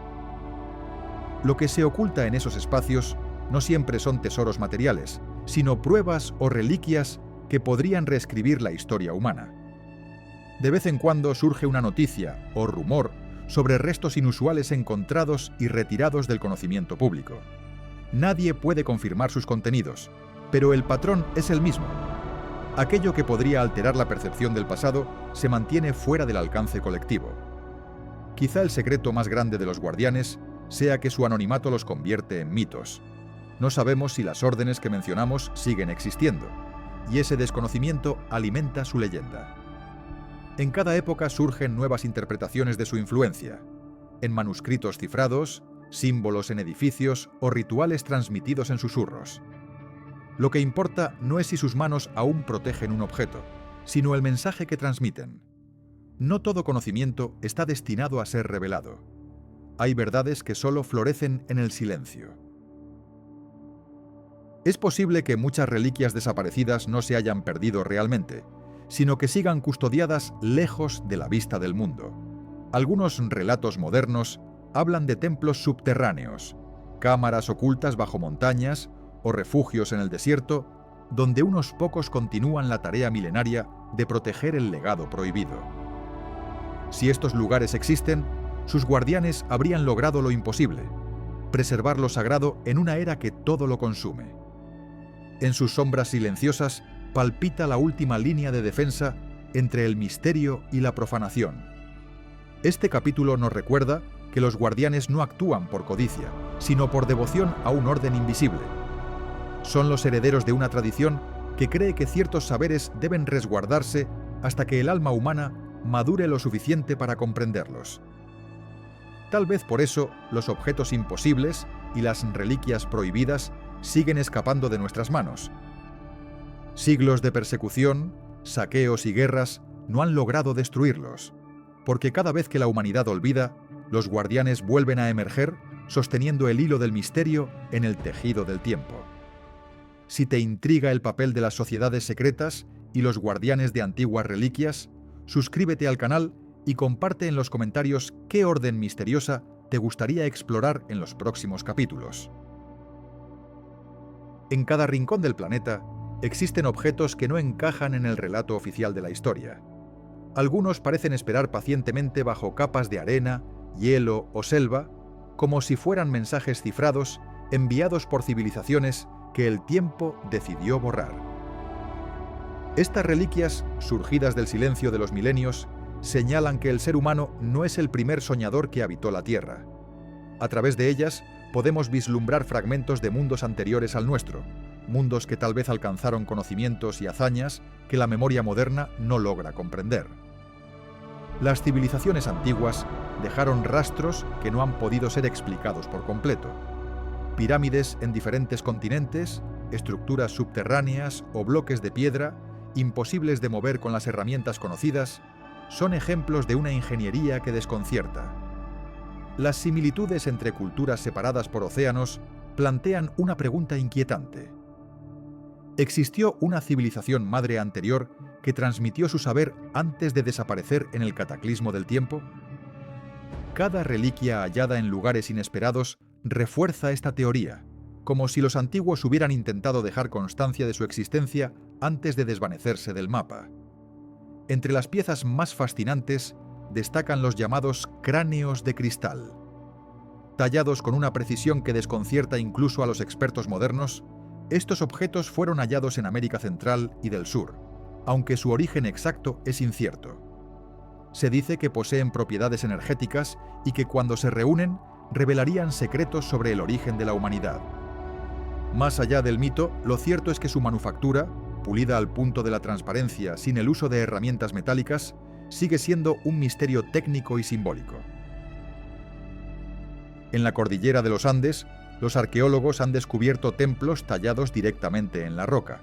Lo que se oculta en esos espacios no siempre son tesoros materiales, sino pruebas o reliquias que podrían reescribir la historia humana. De vez en cuando surge una noticia o rumor sobre restos inusuales encontrados y retirados del conocimiento público. Nadie puede confirmar sus contenidos, pero el patrón es el mismo. Aquello que podría alterar la percepción del pasado se mantiene fuera del alcance colectivo. Quizá el secreto más grande de los guardianes sea que su anonimato los convierte en mitos. No sabemos si las órdenes que mencionamos siguen existiendo, y ese desconocimiento alimenta su leyenda. En cada época surgen nuevas interpretaciones de su influencia, en manuscritos cifrados, símbolos en edificios o rituales transmitidos en susurros. Lo que importa no es si sus manos aún protegen un objeto, sino el mensaje que transmiten. No todo conocimiento está destinado a ser revelado. Hay verdades que solo florecen en el silencio. Es posible que muchas reliquias desaparecidas no se hayan perdido realmente, sino que sigan custodiadas lejos de la vista del mundo. Algunos relatos modernos hablan de templos subterráneos, cámaras ocultas bajo montañas o refugios en el desierto, donde unos pocos continúan la tarea milenaria de proteger el legado prohibido. Si estos lugares existen, sus guardianes habrían logrado lo imposible: preservar lo sagrado en una era que todo lo consume. En sus sombras silenciosas palpita la última línea de defensa entre el misterio y la profanación. Este capítulo nos recuerda que los guardianes no actúan por codicia, sino por devoción a un orden invisible. Son los herederos de una tradición que cree que ciertos saberes deben resguardarse hasta que el alma humana madure lo suficiente para comprenderlos. Tal vez por eso los objetos imposibles y las reliquias prohibidas siguen escapando de nuestras manos. Siglos de persecución, saqueos y guerras no han logrado destruirlos, porque cada vez que la humanidad olvida, los guardianes vuelven a emerger, sosteniendo el hilo del misterio en el tejido del tiempo. Si te intriga el papel de las sociedades secretas y los guardianes de antiguas reliquias, suscríbete al canal y comparte en los comentarios qué orden misteriosa te gustaría explorar en los próximos capítulos. En cada rincón del planeta existen objetos que no encajan en el relato oficial de la historia. Algunos parecen esperar pacientemente bajo capas de arena, hielo o selva, como si fueran mensajes cifrados enviados por civilizaciones que el tiempo decidió borrar. Estas reliquias, surgidas del silencio de los milenios, señalan que el ser humano no es el primer soñador que habitó la Tierra. A través de ellas podemos vislumbrar fragmentos de mundos anteriores al nuestro, mundos que tal vez alcanzaron conocimientos y hazañas que la memoria moderna no logra comprender. Las civilizaciones antiguas dejaron rastros que no han podido ser explicados por completo. Pirámides en diferentes continentes, estructuras subterráneas o bloques de piedra, imposibles de mover con las herramientas conocidas, son ejemplos de una ingeniería que desconcierta. Las similitudes entre culturas separadas por océanos plantean una pregunta inquietante. ¿Existió una civilización madre anterior que transmitió su saber antes de desaparecer en el cataclismo del tiempo? Cada reliquia hallada en lugares inesperados refuerza esta teoría, como si los antiguos hubieran intentado dejar constancia de su existencia antes de desvanecerse del mapa. Entre las piezas más fascinantes destacan los llamados cráneos de cristal. Tallados con una precisión que desconcierta incluso a los expertos modernos, estos objetos fueron hallados en América Central y del Sur, aunque su origen exacto es incierto. Se dice que poseen propiedades energéticas y que cuando se reúnen revelarían secretos sobre el origen de la humanidad. Más allá del mito, lo cierto es que su manufactura, pulida al punto de la transparencia sin el uso de herramientas metálicas, sigue siendo un misterio técnico y simbólico. En la cordillera de los Andes, los arqueólogos han descubierto templos tallados directamente en la roca,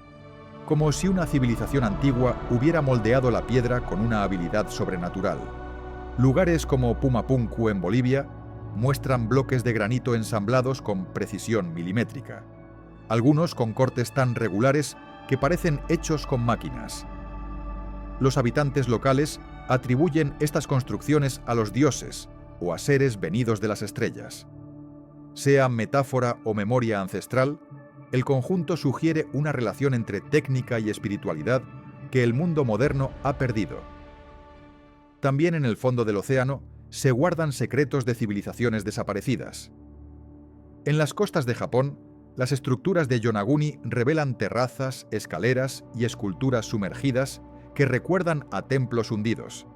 como si una civilización antigua hubiera moldeado la piedra con una habilidad sobrenatural. Lugares como Pumapunku en Bolivia muestran bloques de granito ensamblados con precisión milimétrica, algunos con cortes tan regulares que parecen hechos con máquinas. Los habitantes locales atribuyen estas construcciones a los dioses o a seres venidos de las estrellas. Sea metáfora o memoria ancestral, el conjunto sugiere una relación entre técnica y espiritualidad que el mundo moderno ha perdido. También en el fondo del océano se guardan secretos de civilizaciones desaparecidas. En las costas de Japón, las estructuras de Yonaguni revelan terrazas, escaleras y esculturas sumergidas que recuerdan a templos hundidos.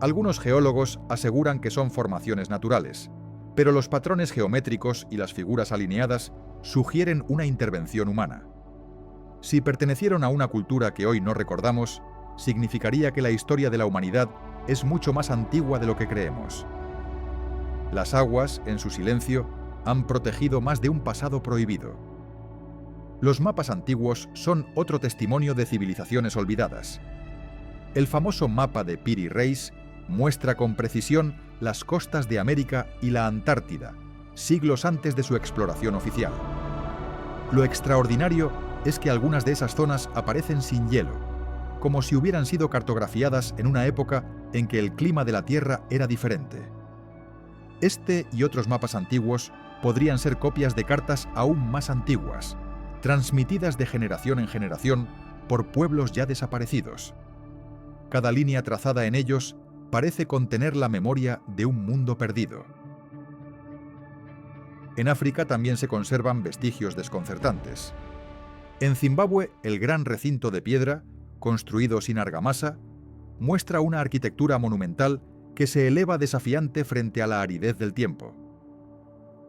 Algunos geólogos aseguran que son formaciones naturales, pero los patrones geométricos y las figuras alineadas sugieren una intervención humana. Si pertenecieron a una cultura que hoy no recordamos, significaría que la historia de la humanidad es mucho más antigua de lo que creemos. Las aguas, en su silencio, han protegido más de un pasado prohibido. Los mapas antiguos son otro testimonio de civilizaciones olvidadas. El famoso mapa de Piri Reis muestra con precisión las costas de América y la Antártida, siglos antes de su exploración oficial. Lo extraordinario es que algunas de esas zonas aparecen sin hielo, como si hubieran sido cartografiadas en una época en que el clima de la Tierra era diferente. Este y otros mapas antiguos podrían ser copias de cartas aún más antiguas, transmitidas de generación en generación por pueblos ya desaparecidos. Cada línea trazada en ellos parece contener la memoria de un mundo perdido. En África también se conservan vestigios desconcertantes. En Zimbabue, el gran recinto de piedra, construido sin argamasa, muestra una arquitectura monumental que se eleva desafiante frente a la aridez del tiempo.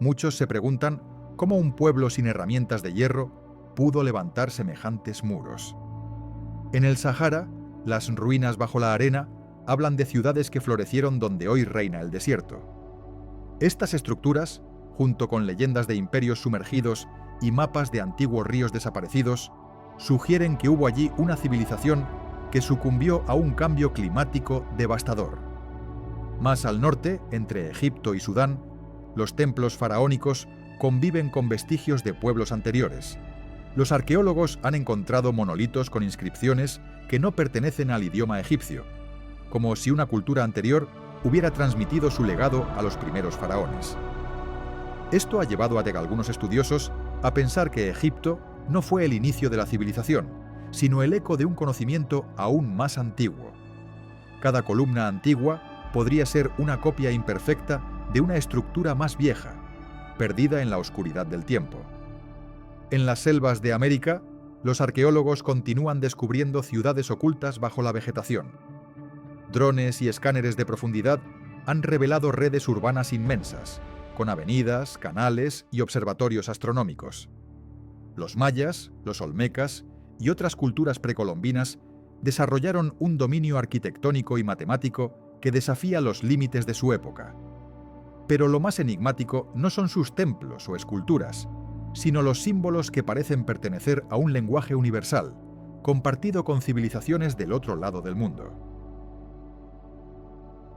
Muchos se preguntan cómo un pueblo sin herramientas de hierro pudo levantar semejantes muros. En el Sahara, las ruinas bajo la arena hablan de ciudades que florecieron donde hoy reina el desierto. Estas estructuras, junto con leyendas de imperios sumergidos y mapas de antiguos ríos desaparecidos, sugieren que hubo allí una civilización que sucumbió a un cambio climático devastador. Más al norte, entre Egipto y Sudán, los templos faraónicos conviven con vestigios de pueblos anteriores. Los arqueólogos han encontrado monolitos con inscripciones que no pertenecen al idioma egipcio, como si una cultura anterior hubiera transmitido su legado a los primeros faraones. Esto ha llevado a algunos estudiosos a pensar que Egipto no fue el inicio de la civilización, sino el eco de un conocimiento aún más antiguo. Cada columna antigua podría ser una copia imperfecta de una estructura más vieja, perdida en la oscuridad del tiempo. En las selvas de América, los arqueólogos continúan descubriendo ciudades ocultas bajo la vegetación. Drones y escáneres de profundidad han revelado redes urbanas inmensas, con avenidas, canales y observatorios astronómicos. Los mayas, los olmecas y otras culturas precolombinas desarrollaron un dominio arquitectónico y matemático que desafía los límites de su época. Pero lo más enigmático no son sus templos o esculturas, sino los símbolos que parecen pertenecer a un lenguaje universal, compartido con civilizaciones del otro lado del mundo.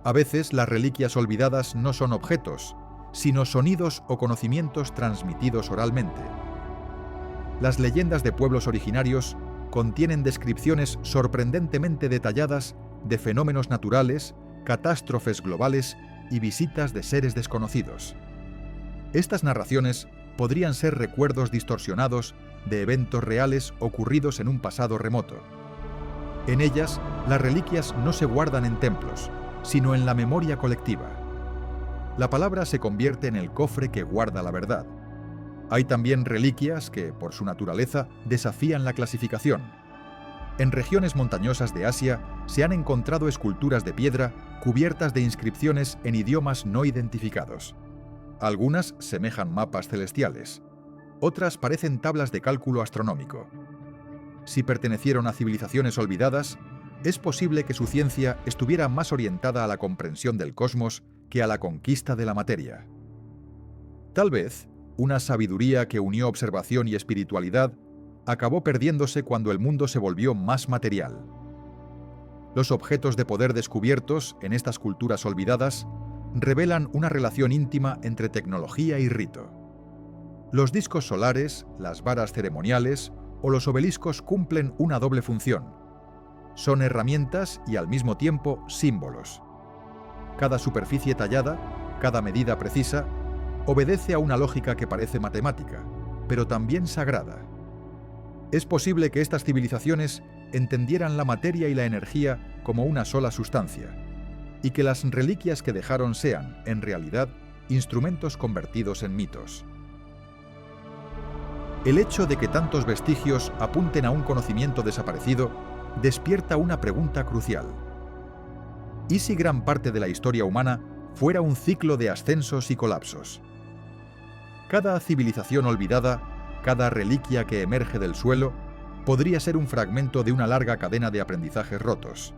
A veces las reliquias olvidadas no son objetos, sino sonidos o conocimientos transmitidos oralmente. Las leyendas de pueblos originarios contienen descripciones sorprendentemente detalladas de fenómenos naturales, catástrofes globales y visitas de seres desconocidos. Estas narraciones podrían ser recuerdos distorsionados de eventos reales ocurridos en un pasado remoto. En ellas, las reliquias no se guardan en templos, sino en la memoria colectiva. La palabra se convierte en el cofre que guarda la verdad. Hay también reliquias que, por su naturaleza, desafían la clasificación. En regiones montañosas de Asia se han encontrado esculturas de piedra cubiertas de inscripciones en idiomas no identificados. Algunas semejan mapas celestiales, otras parecen tablas de cálculo astronómico. Si pertenecieron a civilizaciones olvidadas, es posible que su ciencia estuviera más orientada a la comprensión del cosmos que a la conquista de la materia. Tal vez, una sabiduría que unió observación y espiritualidad acabó perdiéndose cuando el mundo se volvió más material. Los objetos de poder descubiertos en estas culturas olvidadas revelan una relación íntima entre tecnología y rito. Los discos solares, las varas ceremoniales o los obeliscos cumplen una doble función. Son herramientas y al mismo tiempo símbolos. Cada superficie tallada, cada medida precisa, Obedece a una lógica que parece matemática, pero también sagrada. Es posible que estas civilizaciones entendieran la materia y la energía como una sola sustancia, y que las reliquias que dejaron sean, en realidad, instrumentos convertidos en mitos. El hecho de que tantos vestigios apunten a un conocimiento desaparecido despierta una pregunta crucial. ¿Y si gran parte de la historia humana fuera un ciclo de ascensos y colapsos? Cada civilización olvidada, cada reliquia que emerge del suelo, podría ser un fragmento de una larga cadena de aprendizajes rotos.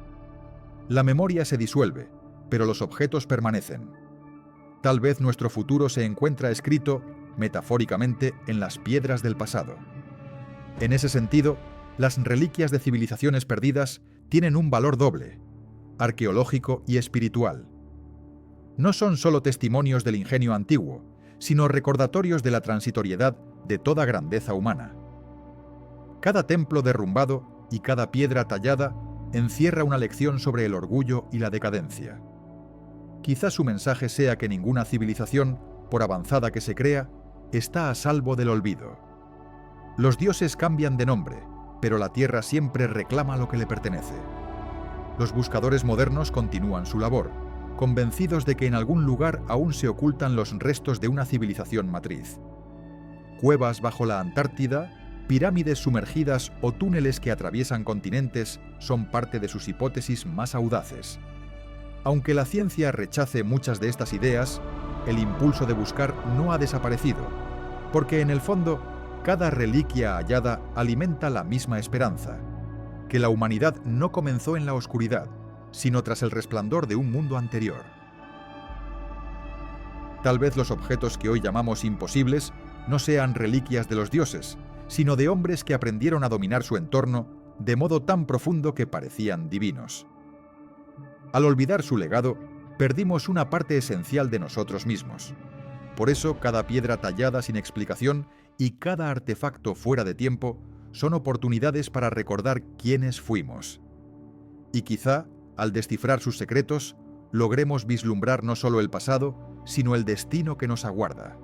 La memoria se disuelve, pero los objetos permanecen. Tal vez nuestro futuro se encuentra escrito, metafóricamente, en las piedras del pasado. En ese sentido, las reliquias de civilizaciones perdidas tienen un valor doble, arqueológico y espiritual. No son solo testimonios del ingenio antiguo, sino recordatorios de la transitoriedad de toda grandeza humana. Cada templo derrumbado y cada piedra tallada encierra una lección sobre el orgullo y la decadencia. Quizá su mensaje sea que ninguna civilización, por avanzada que se crea, está a salvo del olvido. Los dioses cambian de nombre, pero la tierra siempre reclama lo que le pertenece. Los buscadores modernos continúan su labor, convencidos de que en algún lugar aún se ocultan los restos de una civilización matriz. Cuevas bajo la Antártida, pirámides sumergidas o túneles que atraviesan continentes son parte de sus hipótesis más audaces. Aunque la ciencia rechace muchas de estas ideas, el impulso de buscar no ha desaparecido, porque en el fondo, cada reliquia hallada alimenta la misma esperanza, que la humanidad no comenzó en la oscuridad, sino tras el resplandor de un mundo anterior. Tal vez los objetos que hoy llamamos imposibles no sean reliquias de los dioses, sino de hombres que aprendieron a dominar su entorno de modo tan profundo que parecían divinos. Al olvidar su legado, perdimos una parte esencial de nosotros mismos. Por eso, cada piedra tallada sin explicación y cada artefacto fuera de tiempo son oportunidades para recordar quiénes fuimos. Y quizá, al descifrar sus secretos, logremos vislumbrar no solo el pasado, sino el destino que nos aguarda.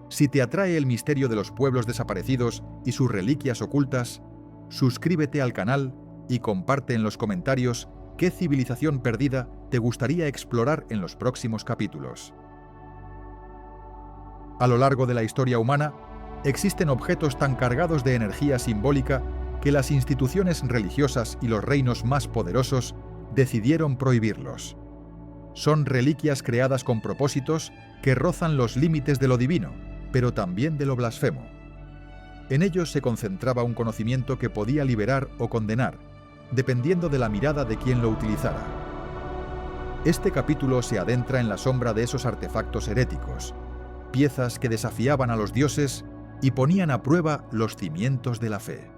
Si te atrae el misterio de los pueblos desaparecidos y sus reliquias ocultas, suscríbete al canal y comparte en los comentarios qué civilización perdida te gustaría explorar en los próximos capítulos. A lo largo de la historia humana, existen objetos tan cargados de energía simbólica que las instituciones religiosas y los reinos más poderosos decidieron prohibirlos. Son reliquias creadas con propósitos que rozan los límites de lo divino, pero también de lo blasfemo. En ellos se concentraba un conocimiento que podía liberar o condenar, dependiendo de la mirada de quien lo utilizara. Este capítulo se adentra en la sombra de esos artefactos heréticos, piezas que desafiaban a los dioses y ponían a prueba los cimientos de la fe.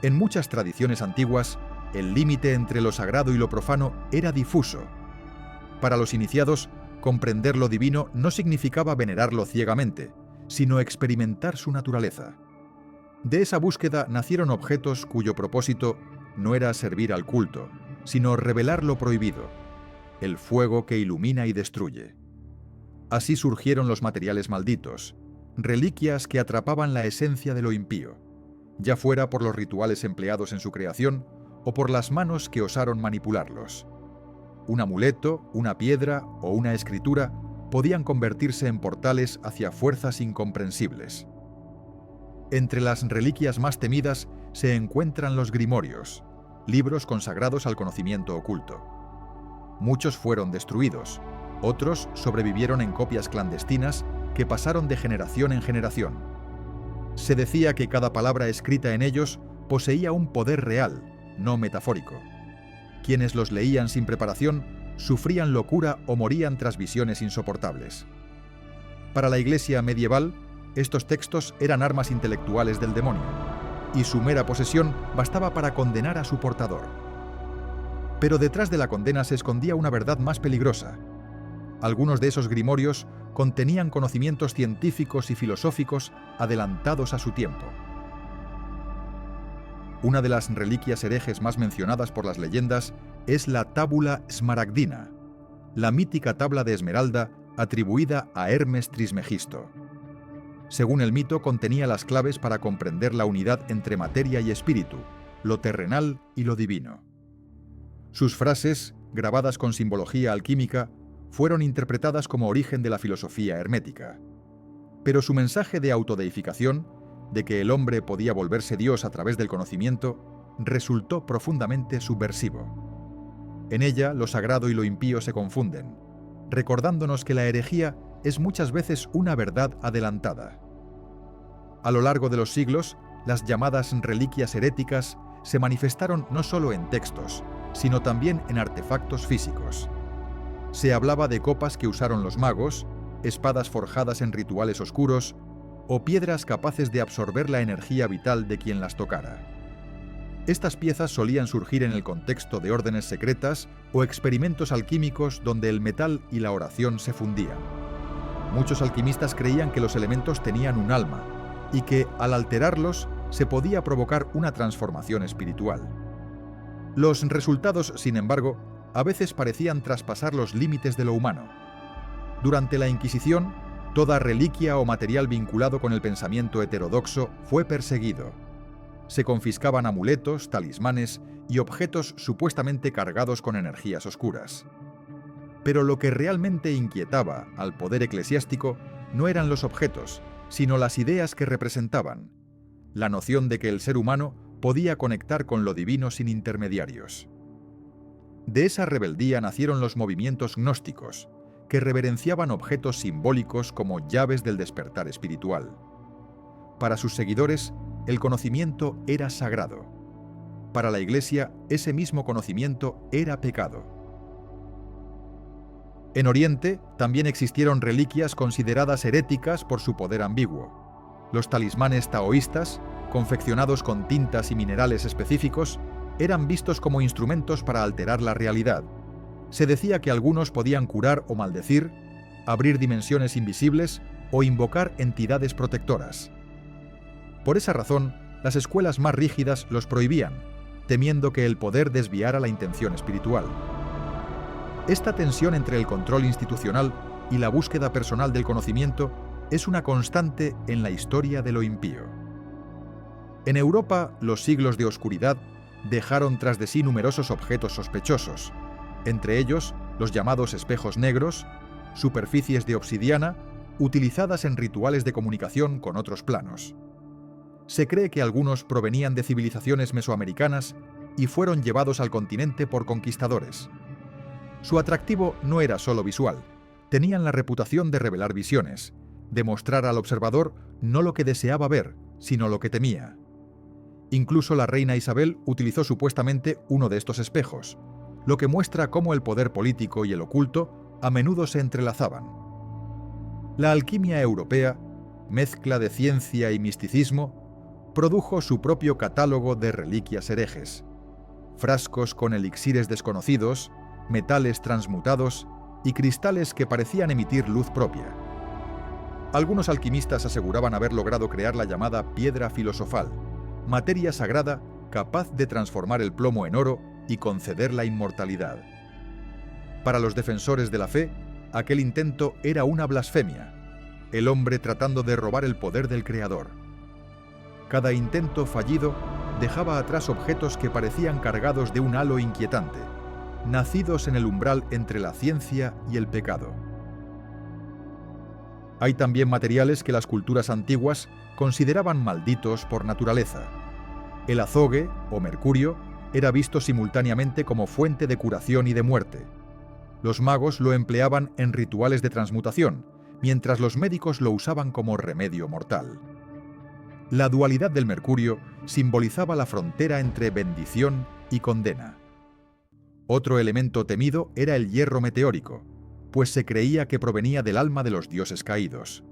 En muchas tradiciones antiguas, el límite entre lo sagrado y lo profano era difuso. Para los iniciados, comprender lo divino no significaba venerarlo ciegamente, sino experimentar su naturaleza. De esa búsqueda nacieron objetos cuyo propósito no era servir al culto, sino revelar lo prohibido, el fuego que ilumina y destruye. Así surgieron los materiales malditos, reliquias que atrapaban la esencia de lo impío, ya fuera por los rituales empleados en su creación o por las manos que osaron manipularlos. Un amuleto, una piedra o una escritura podían convertirse en portales hacia fuerzas incomprensibles. Entre las reliquias más temidas se encuentran los grimorios, libros consagrados al conocimiento oculto. Muchos fueron destruidos, otros sobrevivieron en copias clandestinas que pasaron de generación en generación. Se decía que cada palabra escrita en ellos poseía un poder real, no metafórico. Quienes los leían sin preparación sufrían locura o morían tras visiones insoportables. Para la Iglesia medieval, estos textos eran armas intelectuales del demonio, y su mera posesión bastaba para condenar a su portador. Pero detrás de la condena se escondía una verdad más peligrosa. Algunos de esos grimorios contenían conocimientos científicos y filosóficos adelantados a su tiempo. Una de las reliquias herejes más mencionadas por las leyendas es la tábula smaragdina, la mítica tabla de esmeralda atribuida a Hermes Trismegisto. Según el mito, contenía las claves para comprender la unidad entre materia y espíritu, lo terrenal y lo divino. Sus frases, grabadas con simbología alquímica, fueron interpretadas como origen de la filosofía hermética. Pero su mensaje de autodeificación, de que el hombre podía volverse Dios a través del conocimiento, resultó profundamente subversivo. En ella, lo sagrado y lo impío se confunden, recordándonos que la herejía es muchas veces una verdad adelantada. A lo largo de los siglos, las llamadas reliquias heréticas se manifestaron no solo en textos, sino también en artefactos físicos. Se hablaba de copas que usaron los magos, espadas forjadas en rituales oscuros o piedras capaces de absorber la energía vital de quien las tocara. Estas piezas solían surgir en el contexto de órdenes secretas o experimentos alquímicos donde el metal y la oración se fundían. Muchos alquimistas creían que los elementos tenían un alma y que, al alterarlos, se podía provocar una transformación espiritual. Los resultados, sin embargo, a veces parecían traspasar los límites de lo humano. Durante la Inquisición, toda reliquia o material vinculado con el pensamiento heterodoxo fue perseguido. Se confiscaban amuletos, talismanes y objetos supuestamente cargados con energías oscuras. Pero lo que realmente inquietaba al poder eclesiástico no eran los objetos, sino las ideas que representaban, la noción de que el ser humano podía conectar con lo divino sin intermediarios. De esa rebeldía nacieron los movimientos gnósticos, que reverenciaban objetos simbólicos como llaves del despertar espiritual. Para sus seguidores, el conocimiento era sagrado. Para la Iglesia, ese mismo conocimiento era pecado. En Oriente, también existieron reliquias consideradas heréticas por su poder ambiguo. Los talismanes taoístas, confeccionados con tintas y minerales específicos, eran vistos como instrumentos para alterar la realidad. Se decía que algunos podían curar o maldecir, abrir dimensiones invisibles o invocar entidades protectoras. Por esa razón, las escuelas más rígidas los prohibían, temiendo que el poder desviara la intención espiritual. Esta tensión entre el control institucional y la búsqueda personal del conocimiento es una constante en la historia de lo impío. En Europa, los siglos de oscuridad dejaron tras de sí numerosos objetos sospechosos, entre ellos los llamados espejos negros, superficies de obsidiana, utilizadas en rituales de comunicación con otros planos. Se cree que algunos provenían de civilizaciones mesoamericanas y fueron llevados al continente por conquistadores. Su atractivo no era solo visual, tenían la reputación de revelar visiones, de mostrar al observador no lo que deseaba ver, sino lo que temía. Incluso la reina Isabel utilizó supuestamente uno de estos espejos, lo que muestra cómo el poder político y el oculto a menudo se entrelazaban. La alquimia europea, mezcla de ciencia y misticismo, produjo su propio catálogo de reliquias herejes, frascos con elixires desconocidos, metales transmutados y cristales que parecían emitir luz propia. Algunos alquimistas aseguraban haber logrado crear la llamada piedra filosofal, materia sagrada capaz de transformar el plomo en oro y conceder la inmortalidad. Para los defensores de la fe, aquel intento era una blasfemia, el hombre tratando de robar el poder del Creador. Cada intento fallido dejaba atrás objetos que parecían cargados de un halo inquietante, nacidos en el umbral entre la ciencia y el pecado. Hay también materiales que las culturas antiguas consideraban malditos por naturaleza. El azogue, o mercurio, era visto simultáneamente como fuente de curación y de muerte. Los magos lo empleaban en rituales de transmutación, mientras los médicos lo usaban como remedio mortal. La dualidad del mercurio simbolizaba la frontera entre bendición y condena. Otro elemento temido era el hierro meteórico, pues se creía que provenía del alma de los dioses caídos.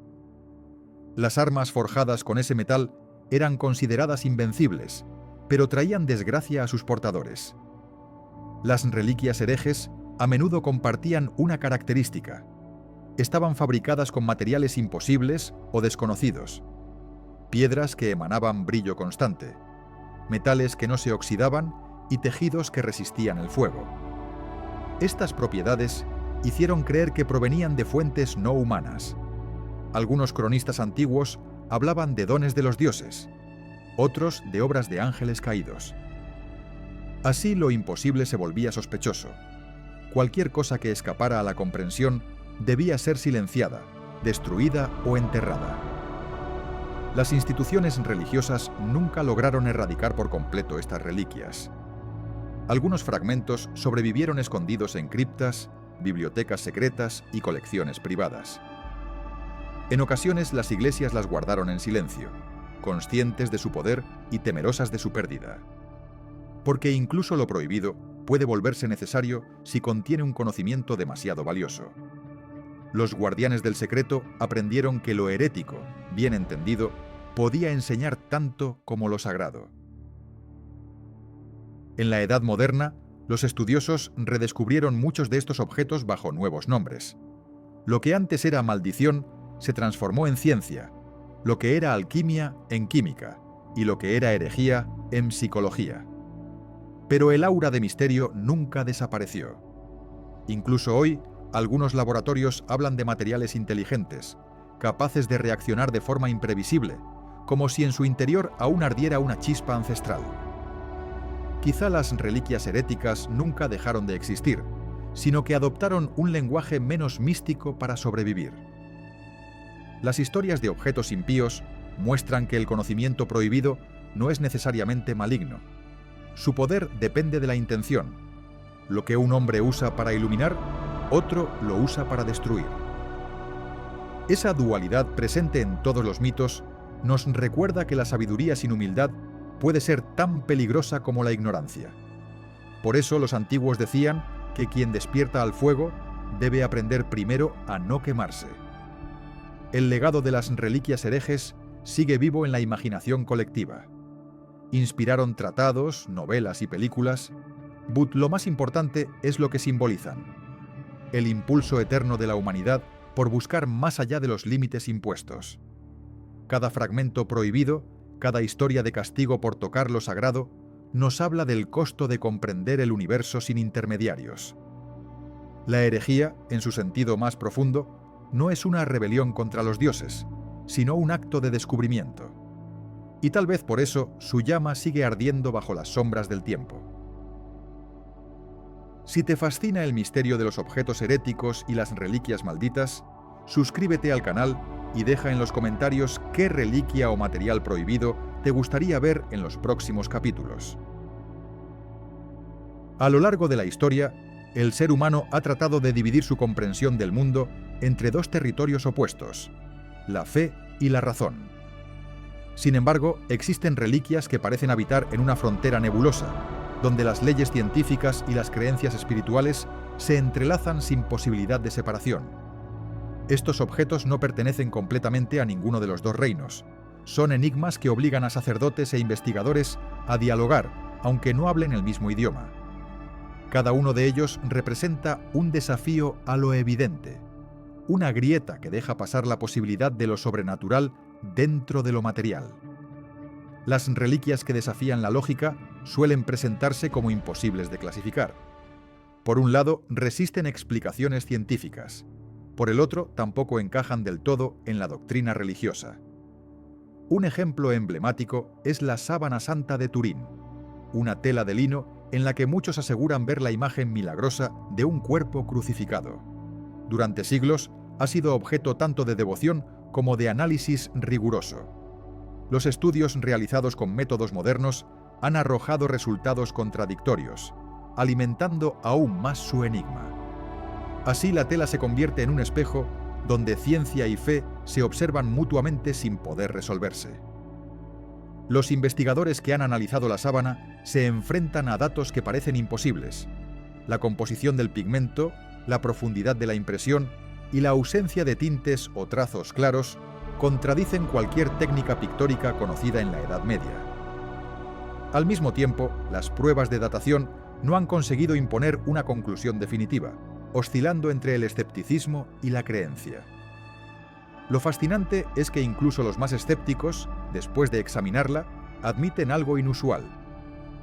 Las armas forjadas con ese metal eran consideradas invencibles, pero traían desgracia a sus portadores. Las reliquias herejes a menudo compartían una característica: estaban fabricadas con materiales imposibles o desconocidos, piedras que emanaban brillo constante, metales que no se oxidaban y tejidos que resistían el fuego. Estas propiedades hicieron creer que provenían de fuentes no humanas. Algunos cronistas antiguos hablaban de dones de los dioses, otros de obras de ángeles caídos. Así lo imposible se volvía sospechoso. Cualquier cosa que escapara a la comprensión debía ser silenciada, destruida o enterrada. Las instituciones religiosas nunca lograron erradicar por completo estas reliquias. Algunos fragmentos sobrevivieron escondidos en criptas, bibliotecas secretas y colecciones privadas. En ocasiones las iglesias las guardaron en silencio, conscientes de su poder y temerosas de su pérdida. Porque incluso lo prohibido puede volverse necesario si contiene un conocimiento demasiado valioso. Los guardianes del secreto aprendieron que lo herético, bien entendido, podía enseñar tanto como lo sagrado. En la Edad Moderna, los estudiosos redescubrieron muchos de estos objetos bajo nuevos nombres. Lo que antes era maldición se transformó en ciencia, lo que era alquimia en química y lo que era herejía en psicología. Pero el aura de misterio nunca desapareció. Incluso hoy, algunos laboratorios hablan de materiales inteligentes, capaces de reaccionar de forma imprevisible, como si en su interior aún ardiera una chispa ancestral. Quizá las reliquias heréticas nunca dejaron de existir, sino que adoptaron un lenguaje menos místico para sobrevivir. Las historias de objetos impíos muestran que el conocimiento prohibido no es necesariamente maligno. Su poder depende de la intención. Lo que un hombre usa para iluminar, otro lo usa para destruir. Esa dualidad presente en todos los mitos nos recuerda que la sabiduría sin humildad puede ser tan peligrosa como la ignorancia. Por eso los antiguos decían que quien despierta al fuego debe aprender primero a no quemarse. El legado de las reliquias herejes sigue vivo en la imaginación colectiva. Inspiraron tratados, novelas y películas, pero lo más importante es lo que simbolizan: el impulso eterno de la humanidad por buscar más allá de los límites impuestos. Cada fragmento prohibido, cada historia de castigo por tocar lo sagrado, nos habla del costo de comprender el universo sin intermediarios. La herejía, en su sentido más profundo, no es una rebelión contra los dioses, sino un acto de descubrimiento. Y tal vez por eso su llama sigue ardiendo bajo las sombras del tiempo. Si te fascina el misterio de los objetos heréticos y las reliquias malditas, suscríbete al canal y deja en los comentarios qué reliquia o material prohibido te gustaría ver en los próximos capítulos. A lo largo de la historia, el ser humano ha tratado de dividir su comprensión del mundo entre dos territorios opuestos: la fe y la razón. Sin embargo, existen reliquias que parecen habitar en una frontera nebulosa, donde las leyes científicas y las creencias espirituales se entrelazan sin posibilidad de separación. Estos objetos no pertenecen completamente a ninguno de los dos reinos. Son enigmas que obligan a sacerdotes e investigadores a dialogar, aunque no hablen el mismo idioma. Cada uno de ellos representa un desafío a lo evidente, una grieta que deja pasar la posibilidad de lo sobrenatural dentro de lo material. Las reliquias que desafían la lógica suelen presentarse como imposibles de clasificar. Por un lado, resisten explicaciones científicas. Por el otro, tampoco encajan del todo en la doctrina religiosa. Un ejemplo emblemático es la sábana santa de Turín, una tela de lino en la que muchos aseguran ver la imagen milagrosa de un cuerpo crucificado. Durante siglos ha sido objeto tanto de devoción como de análisis riguroso. Los estudios realizados con métodos modernos han arrojado resultados contradictorios, alimentando aún más su enigma. Así la tela se convierte en un espejo donde ciencia y fe se observan mutuamente sin poder resolverse. Los investigadores que han analizado la sábana se enfrentan a datos que parecen imposibles: la composición del pigmento, la profundidad de la impresión y la ausencia de tintes o trazos claros contradicen cualquier técnica pictórica conocida en la Edad Media. Al mismo tiempo, las pruebas de datación no han conseguido imponer una conclusión definitiva, oscilando entre el escepticismo y la creencia. Lo fascinante es que incluso los más escépticos, después de examinarla, admiten algo inusual: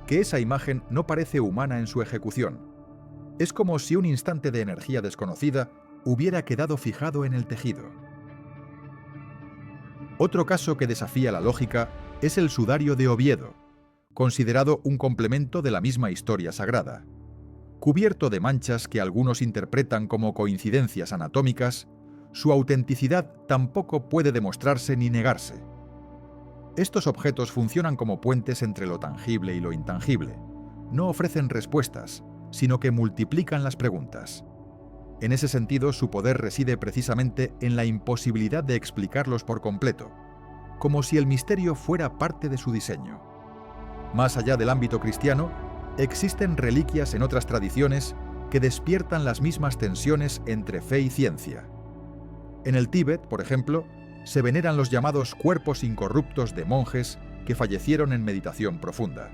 que esa imagen no parece humana en su ejecución. Es como si un instante de energía desconocida hubiera quedado fijado en el tejido. Otro caso que desafía la lógica es el sudario de Oviedo, considerado un complemento de la misma historia sagrada. Cubierto de manchas que algunos interpretan como coincidencias anatómicas, su autenticidad tampoco puede demostrarse ni negarse. Estos objetos funcionan como puentes entre lo tangible y lo intangible. No ofrecen respuestas, sino que multiplican las preguntas. En ese sentido, su poder reside precisamente en la imposibilidad de explicarlos por completo, como si el misterio fuera parte de su diseño. Más allá del ámbito cristiano, existen reliquias en otras tradiciones que despiertan las mismas tensiones entre fe y ciencia. En el Tíbet, por ejemplo, se veneran los llamados cuerpos incorruptos de monjes que fallecieron en meditación profunda.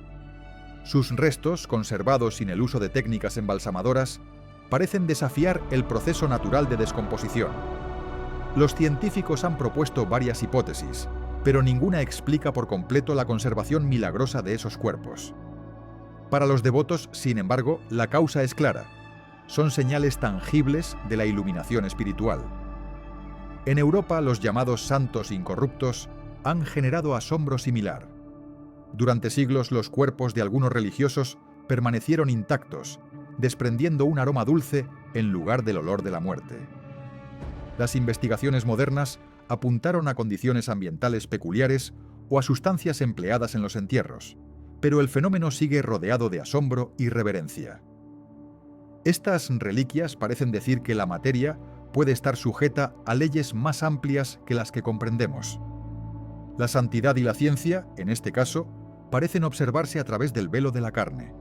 Sus restos, conservados sin el uso de técnicas embalsamadoras, parecen desafiar el proceso natural de descomposición. Los científicos han propuesto varias hipótesis, pero ninguna explica por completo la conservación milagrosa de esos cuerpos. Para los devotos, sin embargo, la causa es clara. Son señales tangibles de la iluminación espiritual. En Europa, los llamados santos incorruptos han generado asombro similar. Durante siglos, los cuerpos de algunos religiosos permanecieron intactos, desprendiendo un aroma dulce en lugar del olor de la muerte. Las investigaciones modernas apuntaron a condiciones ambientales peculiares o a sustancias empleadas en los entierros, pero el fenómeno sigue rodeado de asombro y reverencia. Estas reliquias parecen decir que la materia puede estar sujeta a leyes más amplias que las que comprendemos. La santidad y la ciencia, en este caso, parecen observarse a través del velo de la carne.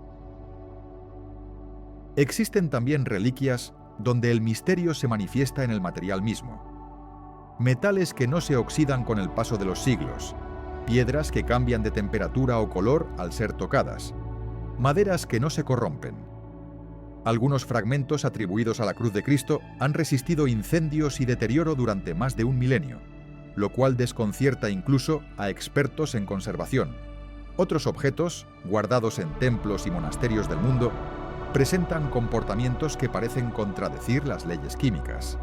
Existen también reliquias donde el misterio se manifiesta en el material mismo. Metales que no se oxidan con el paso de los siglos, piedras que cambian de temperatura o color al ser tocadas, maderas que no se corrompen. Algunos fragmentos atribuidos a la cruz de Cristo han resistido incendios y deterioro durante más de un milenio, lo cual desconcierta incluso a expertos en conservación. Otros objetos, guardados en templos y monasterios del mundo, presentan comportamientos que parecen contradecir las leyes químicas.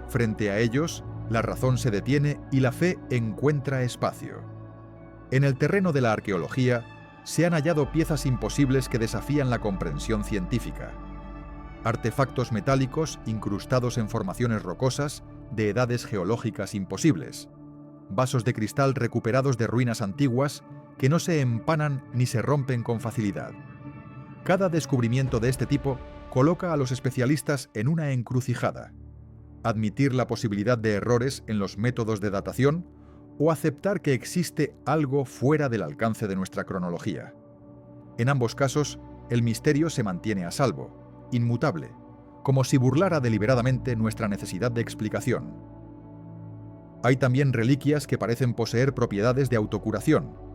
Frente a ellos, la razón se detiene y la fe encuentra espacio. En el terreno de la arqueología, se han hallado piezas imposibles que desafían la comprensión científica. Artefactos metálicos incrustados en formaciones rocosas de edades geológicas imposibles. Vasos de cristal recuperados de ruinas antiguas que no se empanan ni se rompen con facilidad. Cada descubrimiento de este tipo coloca a los especialistas en una encrucijada: admitir la posibilidad de errores en los métodos de datación o aceptar que existe algo fuera del alcance de nuestra cronología. En ambos casos, el misterio se mantiene a salvo, inmutable, como si burlara deliberadamente nuestra necesidad de explicación. Hay también reliquias que parecen poseer propiedades de autocuración.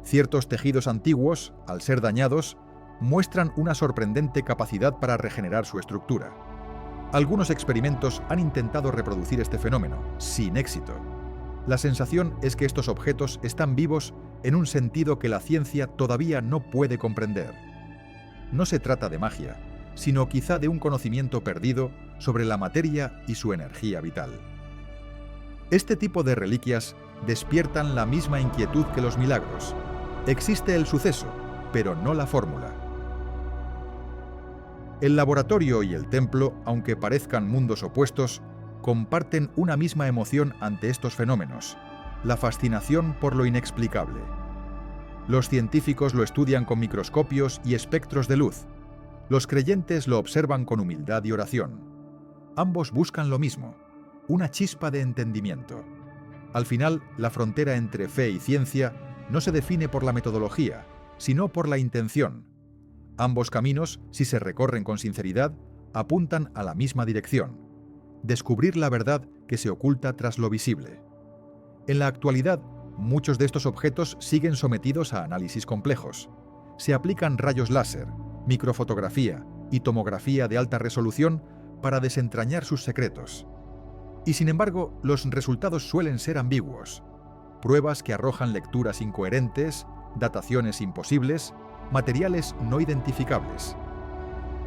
Ciertos tejidos antiguos, al ser dañados, muestran una sorprendente capacidad para regenerar su estructura. Algunos experimentos han intentado reproducir este fenómeno, sin éxito. La sensación es que estos objetos están vivos en un sentido que la ciencia todavía no puede comprender. No se trata de magia, sino quizá de un conocimiento perdido sobre la materia y su energía vital. Este tipo de reliquias despiertan la misma inquietud que los milagros. Existe el suceso, pero no la fórmula. El laboratorio y el templo, aunque parezcan mundos opuestos, comparten una misma emoción ante estos fenómenos: la fascinación por lo inexplicable. Los científicos lo estudian con microscopios y espectros de luz. Los creyentes lo observan con humildad y oración. Ambos buscan lo mismo: una chispa de entendimiento. Al final, la frontera entre fe y ciencia no se define por la metodología, sino por la intención. Ambos caminos, si se recorren con sinceridad, apuntan a la misma dirección: descubrir la verdad que se oculta tras lo visible. En la actualidad, muchos de estos objetos siguen sometidos a análisis complejos. Se aplican rayos láser, microfotografía y tomografía de alta resolución para desentrañar sus secretos. Y sin embargo, los resultados suelen ser ambiguos. Pruebas que arrojan lecturas incoherentes, dataciones imposibles, materiales no identificables.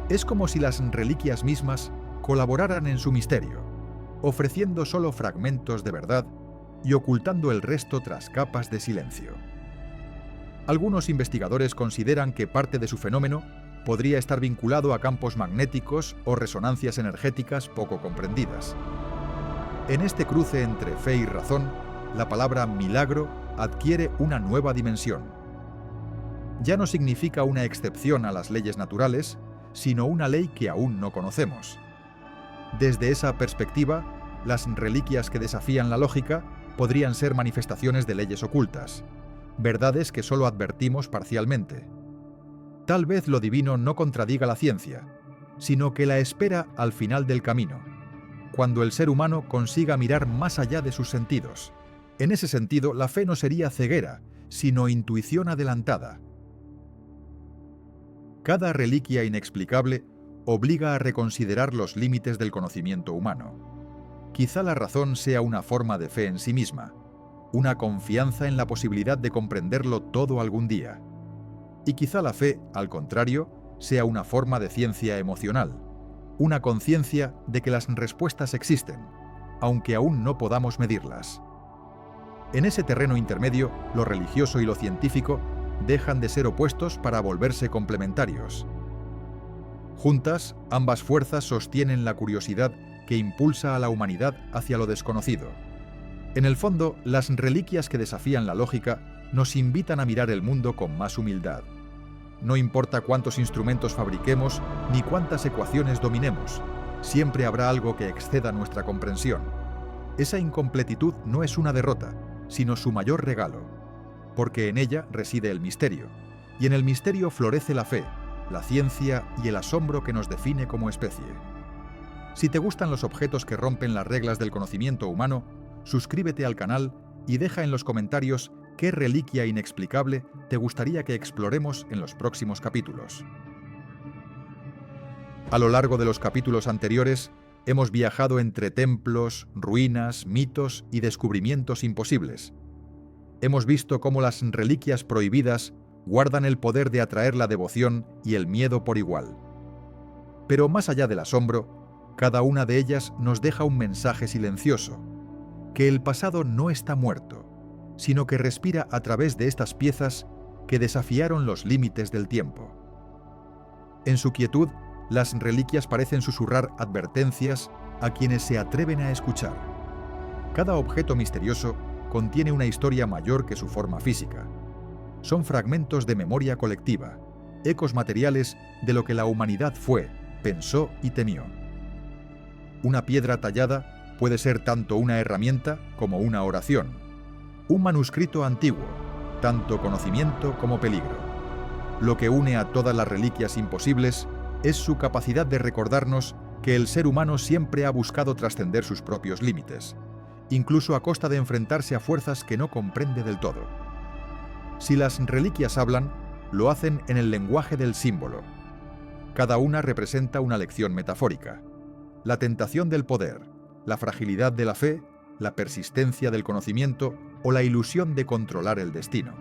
Es como si las reliquias mismas colaboraran en su misterio, ofreciendo solo fragmentos de verdad y ocultando el resto tras capas de silencio. Algunos investigadores consideran que parte de su fenómeno podría estar vinculado a campos magnéticos o resonancias energéticas poco comprendidas. En este cruce entre fe y razón, la palabra milagro adquiere una nueva dimensión. Ya no significa una excepción a las leyes naturales, sino una ley que aún no conocemos. Desde esa perspectiva, las reliquias que desafían la lógica podrían ser manifestaciones de leyes ocultas, verdades que solo advertimos parcialmente. Tal vez lo divino no contradiga la ciencia, sino que la espera al final del camino, cuando el ser humano consiga mirar más allá de sus sentidos. En ese sentido, la fe no sería ceguera, sino intuición adelantada. Cada reliquia inexplicable obliga a reconsiderar los límites del conocimiento humano. Quizá la razón sea una forma de fe en sí misma, una confianza en la posibilidad de comprenderlo todo algún día. Y quizá la fe, al contrario, sea una forma de ciencia emocional, una conciencia de que las respuestas existen, aunque aún no podamos medirlas. En ese terreno intermedio, lo religioso y lo científico dejan de ser opuestos para volverse complementarios. Juntas, ambas fuerzas sostienen la curiosidad que impulsa a la humanidad hacia lo desconocido. En el fondo, las reliquias que desafían la lógica nos invitan a mirar el mundo con más humildad. No importa cuántos instrumentos fabriquemos ni cuántas ecuaciones dominemos, siempre habrá algo que exceda nuestra comprensión. Esa incompletitud no es una derrota, sino su mayor regalo, porque en ella reside el misterio, y en el misterio florece la fe, la ciencia y el asombro que nos define como especie. Si te gustan los objetos que rompen las reglas del conocimiento humano, suscríbete al canal y deja en los comentarios qué reliquia inexplicable te gustaría que exploremos en los próximos capítulos. A lo largo de los capítulos anteriores, hemos viajado entre templos, ruinas, mitos y descubrimientos imposibles. Hemos visto cómo las reliquias prohibidas guardan el poder de atraer la devoción y el miedo por igual. Pero más allá del asombro, cada una de ellas nos deja un mensaje silencioso, que el pasado no está muerto, sino que respira a través de estas piezas que desafiaron los límites del tiempo. En su quietud, las reliquias parecen susurrar advertencias a quienes se atreven a escuchar. Cada objeto misterioso contiene una historia mayor que su forma física. Son fragmentos de memoria colectiva, ecos materiales de lo que la humanidad fue, pensó y temió. Una piedra tallada puede ser tanto una herramienta como una oración. Un manuscrito antiguo, tanto conocimiento como peligro. Lo que une a todas las reliquias imposibles es su capacidad de recordarnos que el ser humano siempre ha buscado trascender sus propios límites, incluso a costa de enfrentarse a fuerzas que no comprende del todo. Si las reliquias hablan, lo hacen en el lenguaje del símbolo. Cada una representa una lección metafórica: la tentación del poder, la fragilidad de la fe, la persistencia del conocimiento o la ilusión de controlar el destino.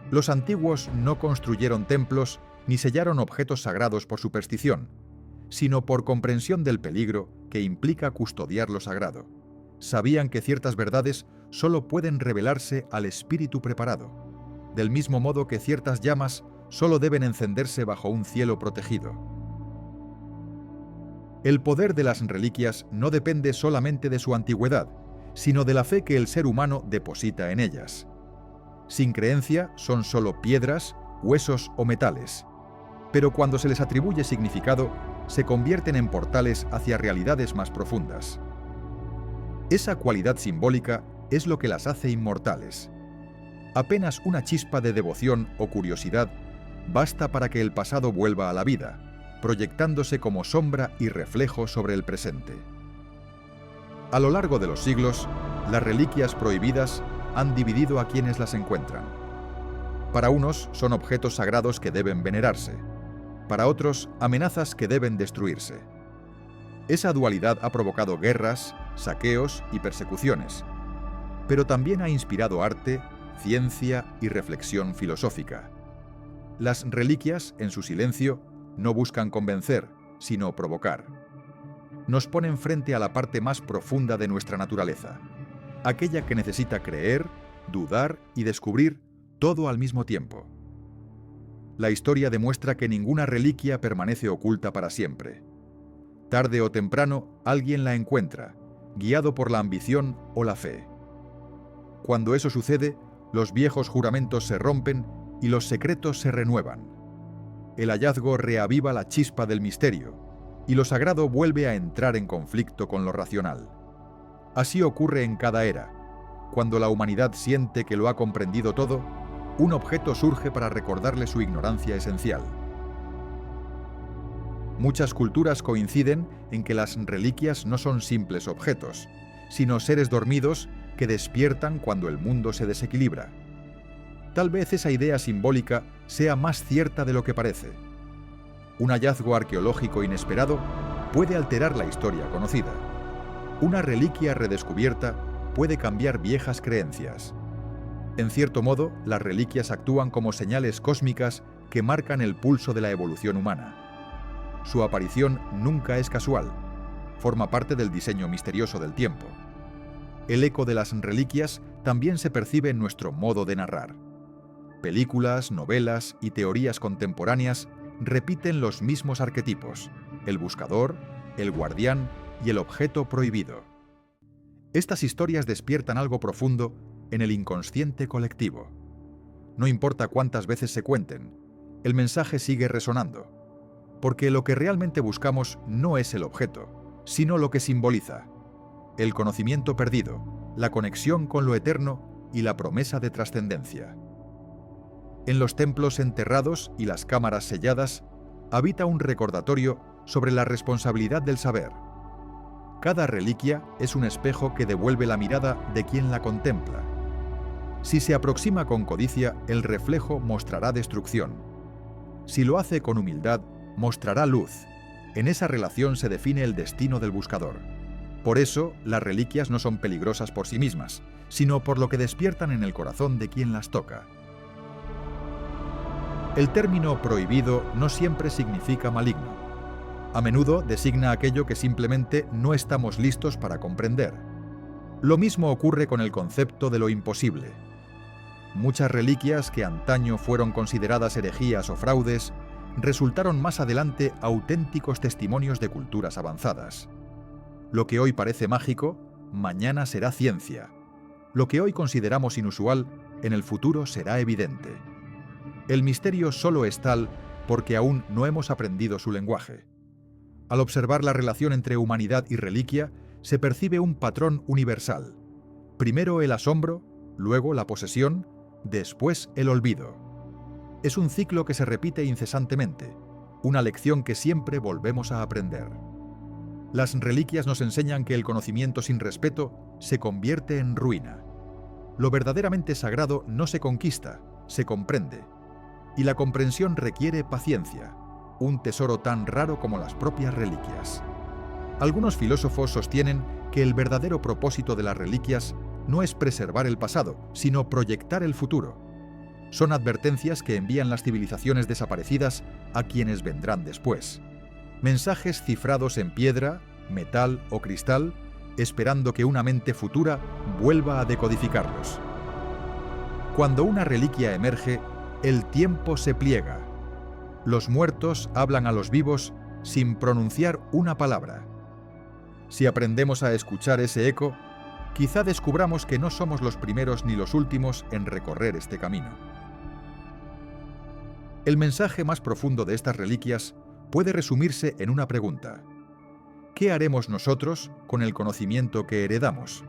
Los antiguos no construyeron templos ni sellaron objetos sagrados por superstición, sino por comprensión del peligro que implica custodiar lo sagrado. Sabían que ciertas verdades solo pueden revelarse al espíritu preparado, del mismo modo que ciertas llamas solo deben encenderse bajo un cielo protegido. El poder de las reliquias no depende solamente de su antigüedad, sino de la fe que el ser humano deposita en ellas. Sin creencia son solo piedras, huesos o metales, pero cuando se les atribuye significado, se convierten en portales hacia realidades más profundas. Esa cualidad simbólica es lo que las hace inmortales. Apenas una chispa de devoción o curiosidad basta para que el pasado vuelva a la vida, proyectándose como sombra y reflejo sobre el presente. A lo largo de los siglos, las reliquias prohibidas han dividido a quienes las encuentran. Para unos son objetos sagrados que deben venerarse, para otros amenazas que deben destruirse. Esa dualidad ha provocado guerras, saqueos y persecuciones, pero también ha inspirado arte, ciencia y reflexión filosófica. Las reliquias, en su silencio, no buscan convencer, sino provocar. Nos ponen frente a la parte más profunda de nuestra naturaleza, aquella que necesita creer, dudar y descubrir todo al mismo tiempo. La historia demuestra que ninguna reliquia permanece oculta para siempre. Tarde o temprano, alguien la encuentra, guiado por la ambición o la fe. Cuando eso sucede, los viejos juramentos se rompen y los secretos se renuevan. El hallazgo reaviva la chispa del misterio, y lo sagrado vuelve a entrar en conflicto con lo racional. Así ocurre en cada era. Cuando la humanidad siente que lo ha comprendido todo, un objeto surge para recordarle su ignorancia esencial. Muchas culturas coinciden en que las reliquias no son simples objetos, sino seres dormidos que despiertan cuando el mundo se desequilibra. Tal vez esa idea simbólica sea más cierta de lo que parece. Un hallazgo arqueológico inesperado puede alterar la historia conocida. Una reliquia redescubierta puede cambiar viejas creencias. En cierto modo, las reliquias actúan como señales cósmicas que marcan el pulso de la evolución humana. Su aparición nunca es casual, forma parte del diseño misterioso del tiempo. El eco de las reliquias también se percibe en nuestro modo de narrar. Películas, novelas y teorías contemporáneas repiten los mismos arquetipos: el buscador, el guardián y el objeto prohibido. Estas historias despiertan algo profundo en el inconsciente colectivo. No importa cuántas veces se cuenten, el mensaje sigue resonando, porque lo que realmente buscamos no es el objeto, sino lo que simboliza: el conocimiento perdido, la conexión con lo eterno y la promesa de trascendencia. En los templos enterrados y las cámaras selladas habita un recordatorio sobre la responsabilidad del saber. Cada reliquia es un espejo que devuelve la mirada de quien la contempla. Si se aproxima con codicia, el reflejo mostrará destrucción. Si lo hace con humildad, mostrará luz. En esa relación se define el destino del buscador. Por eso, las reliquias no son peligrosas por sí mismas, sino por lo que despiertan en el corazón de quien las toca. El término prohibido no siempre significa maligno. A menudo designa aquello que simplemente no estamos listos para comprender. Lo mismo ocurre con el concepto de lo imposible. Muchas reliquias que antaño fueron consideradas herejías o fraudes resultaron más adelante auténticos testimonios de culturas avanzadas. Lo que hoy parece mágico, mañana será ciencia. Lo que hoy consideramos inusual, en el futuro será evidente. El misterio solo es tal porque aún no hemos aprendido su lenguaje. Al observar la relación entre humanidad y reliquia, se percibe un patrón universal. Primero el asombro, luego la posesión, después el olvido. Es un ciclo que se repite incesantemente, una lección que siempre volvemos a aprender. Las reliquias nos enseñan que el conocimiento sin respeto se convierte en ruina. Lo verdaderamente sagrado no se conquista, se comprende. Y la comprensión requiere paciencia, un tesoro tan raro como las propias reliquias. Algunos filósofos sostienen que el verdadero propósito de las reliquias no es preservar el pasado, sino proyectar el futuro. Son advertencias que envían las civilizaciones desaparecidas a quienes vendrán después. Mensajes cifrados en piedra, metal o cristal, esperando que una mente futura vuelva a decodificarlos. Cuando una reliquia emerge, el tiempo se pliega. Los muertos hablan a los vivos sin pronunciar una palabra. Si aprendemos a escuchar ese eco, quizá descubramos que no somos los primeros ni los últimos en recorrer este camino. El mensaje más profundo de estas reliquias puede resumirse en una pregunta: ¿qué haremos nosotros con el conocimiento que heredamos?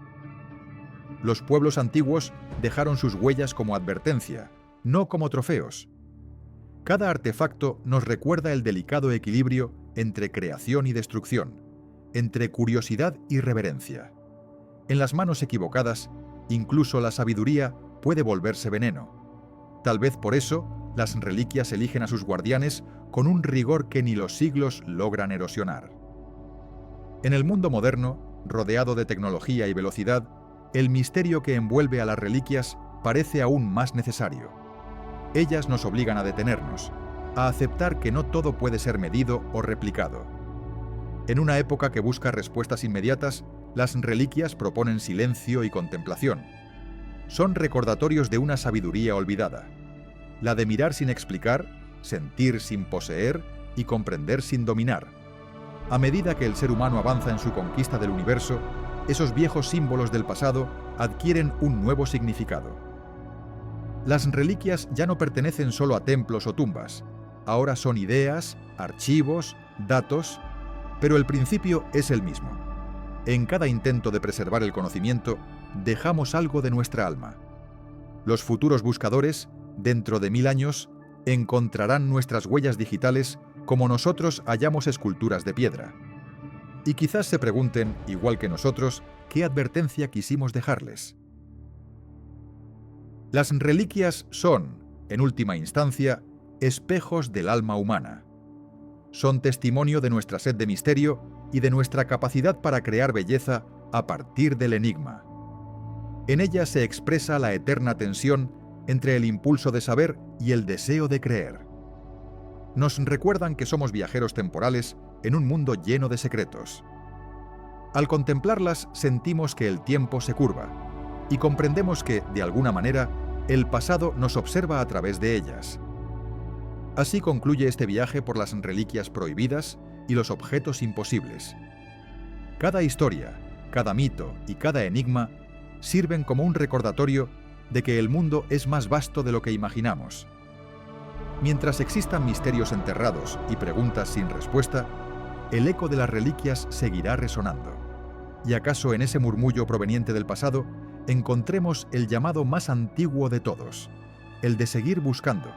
Los pueblos antiguos dejaron sus huellas como advertencia, no como trofeos. Cada artefacto nos recuerda el delicado equilibrio entre creación y destrucción, entre curiosidad y reverencia. En las manos equivocadas, incluso la sabiduría puede volverse veneno. Tal vez por eso, las reliquias eligen a sus guardianes con un rigor que ni los siglos logran erosionar. En el mundo moderno, rodeado de tecnología y velocidad, el misterio que envuelve a las reliquias parece aún más necesario. Ellas nos obligan a detenernos, a aceptar que no todo puede ser medido o replicado. En una época que busca respuestas inmediatas, las reliquias proponen silencio y contemplación. Son recordatorios de una sabiduría olvidada, la de mirar sin explicar, sentir sin poseer y comprender sin dominar. A medida que el ser humano avanza en su conquista del universo, esos viejos símbolos del pasado adquieren un nuevo significado. Las reliquias ya no pertenecen solo a templos o tumbas, ahora son ideas, archivos, datos, pero el principio es el mismo. En cada intento de preservar el conocimiento, dejamos algo de nuestra alma. Los futuros buscadores, dentro de 1000 años, encontrarán nuestras huellas digitales como nosotros hallamos esculturas de piedra. Y quizás se pregunten, igual que nosotros, ¿qué advertencia quisimos dejarles? Las reliquias son, en última instancia, espejos del alma humana. Son testimonio de nuestra sed de misterio y de nuestra capacidad para crear belleza a partir del enigma. En ellas se expresa la eterna tensión entre el impulso de saber y el deseo de creer. Nos recuerdan que somos viajeros temporales en un mundo lleno de secretos. Al contemplarlas sentimos que el tiempo se curva y comprendemos que, de alguna manera, el pasado nos observa a través de ellas. Así concluye este viaje por las reliquias prohibidas y los objetos imposibles. Cada historia, cada mito y cada enigma sirven como un recordatorio de que el mundo es más vasto de lo que imaginamos. Mientras existan misterios enterrados y preguntas sin respuesta, el eco de las reliquias seguirá resonando. Y acaso en ese murmullo proveniente del pasado encontremos el llamado más antiguo de todos, el de seguir buscando,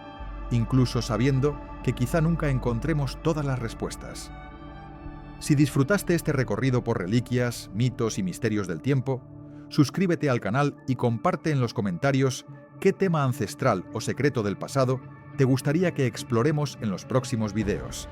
incluso sabiendo que quizá nunca encontremos todas las respuestas. Si disfrutaste este recorrido por reliquias, mitos y misterios del tiempo, suscríbete al canal y comparte en los comentarios qué tema ancestral o secreto del pasado te gustaría que exploremos en los próximos videos.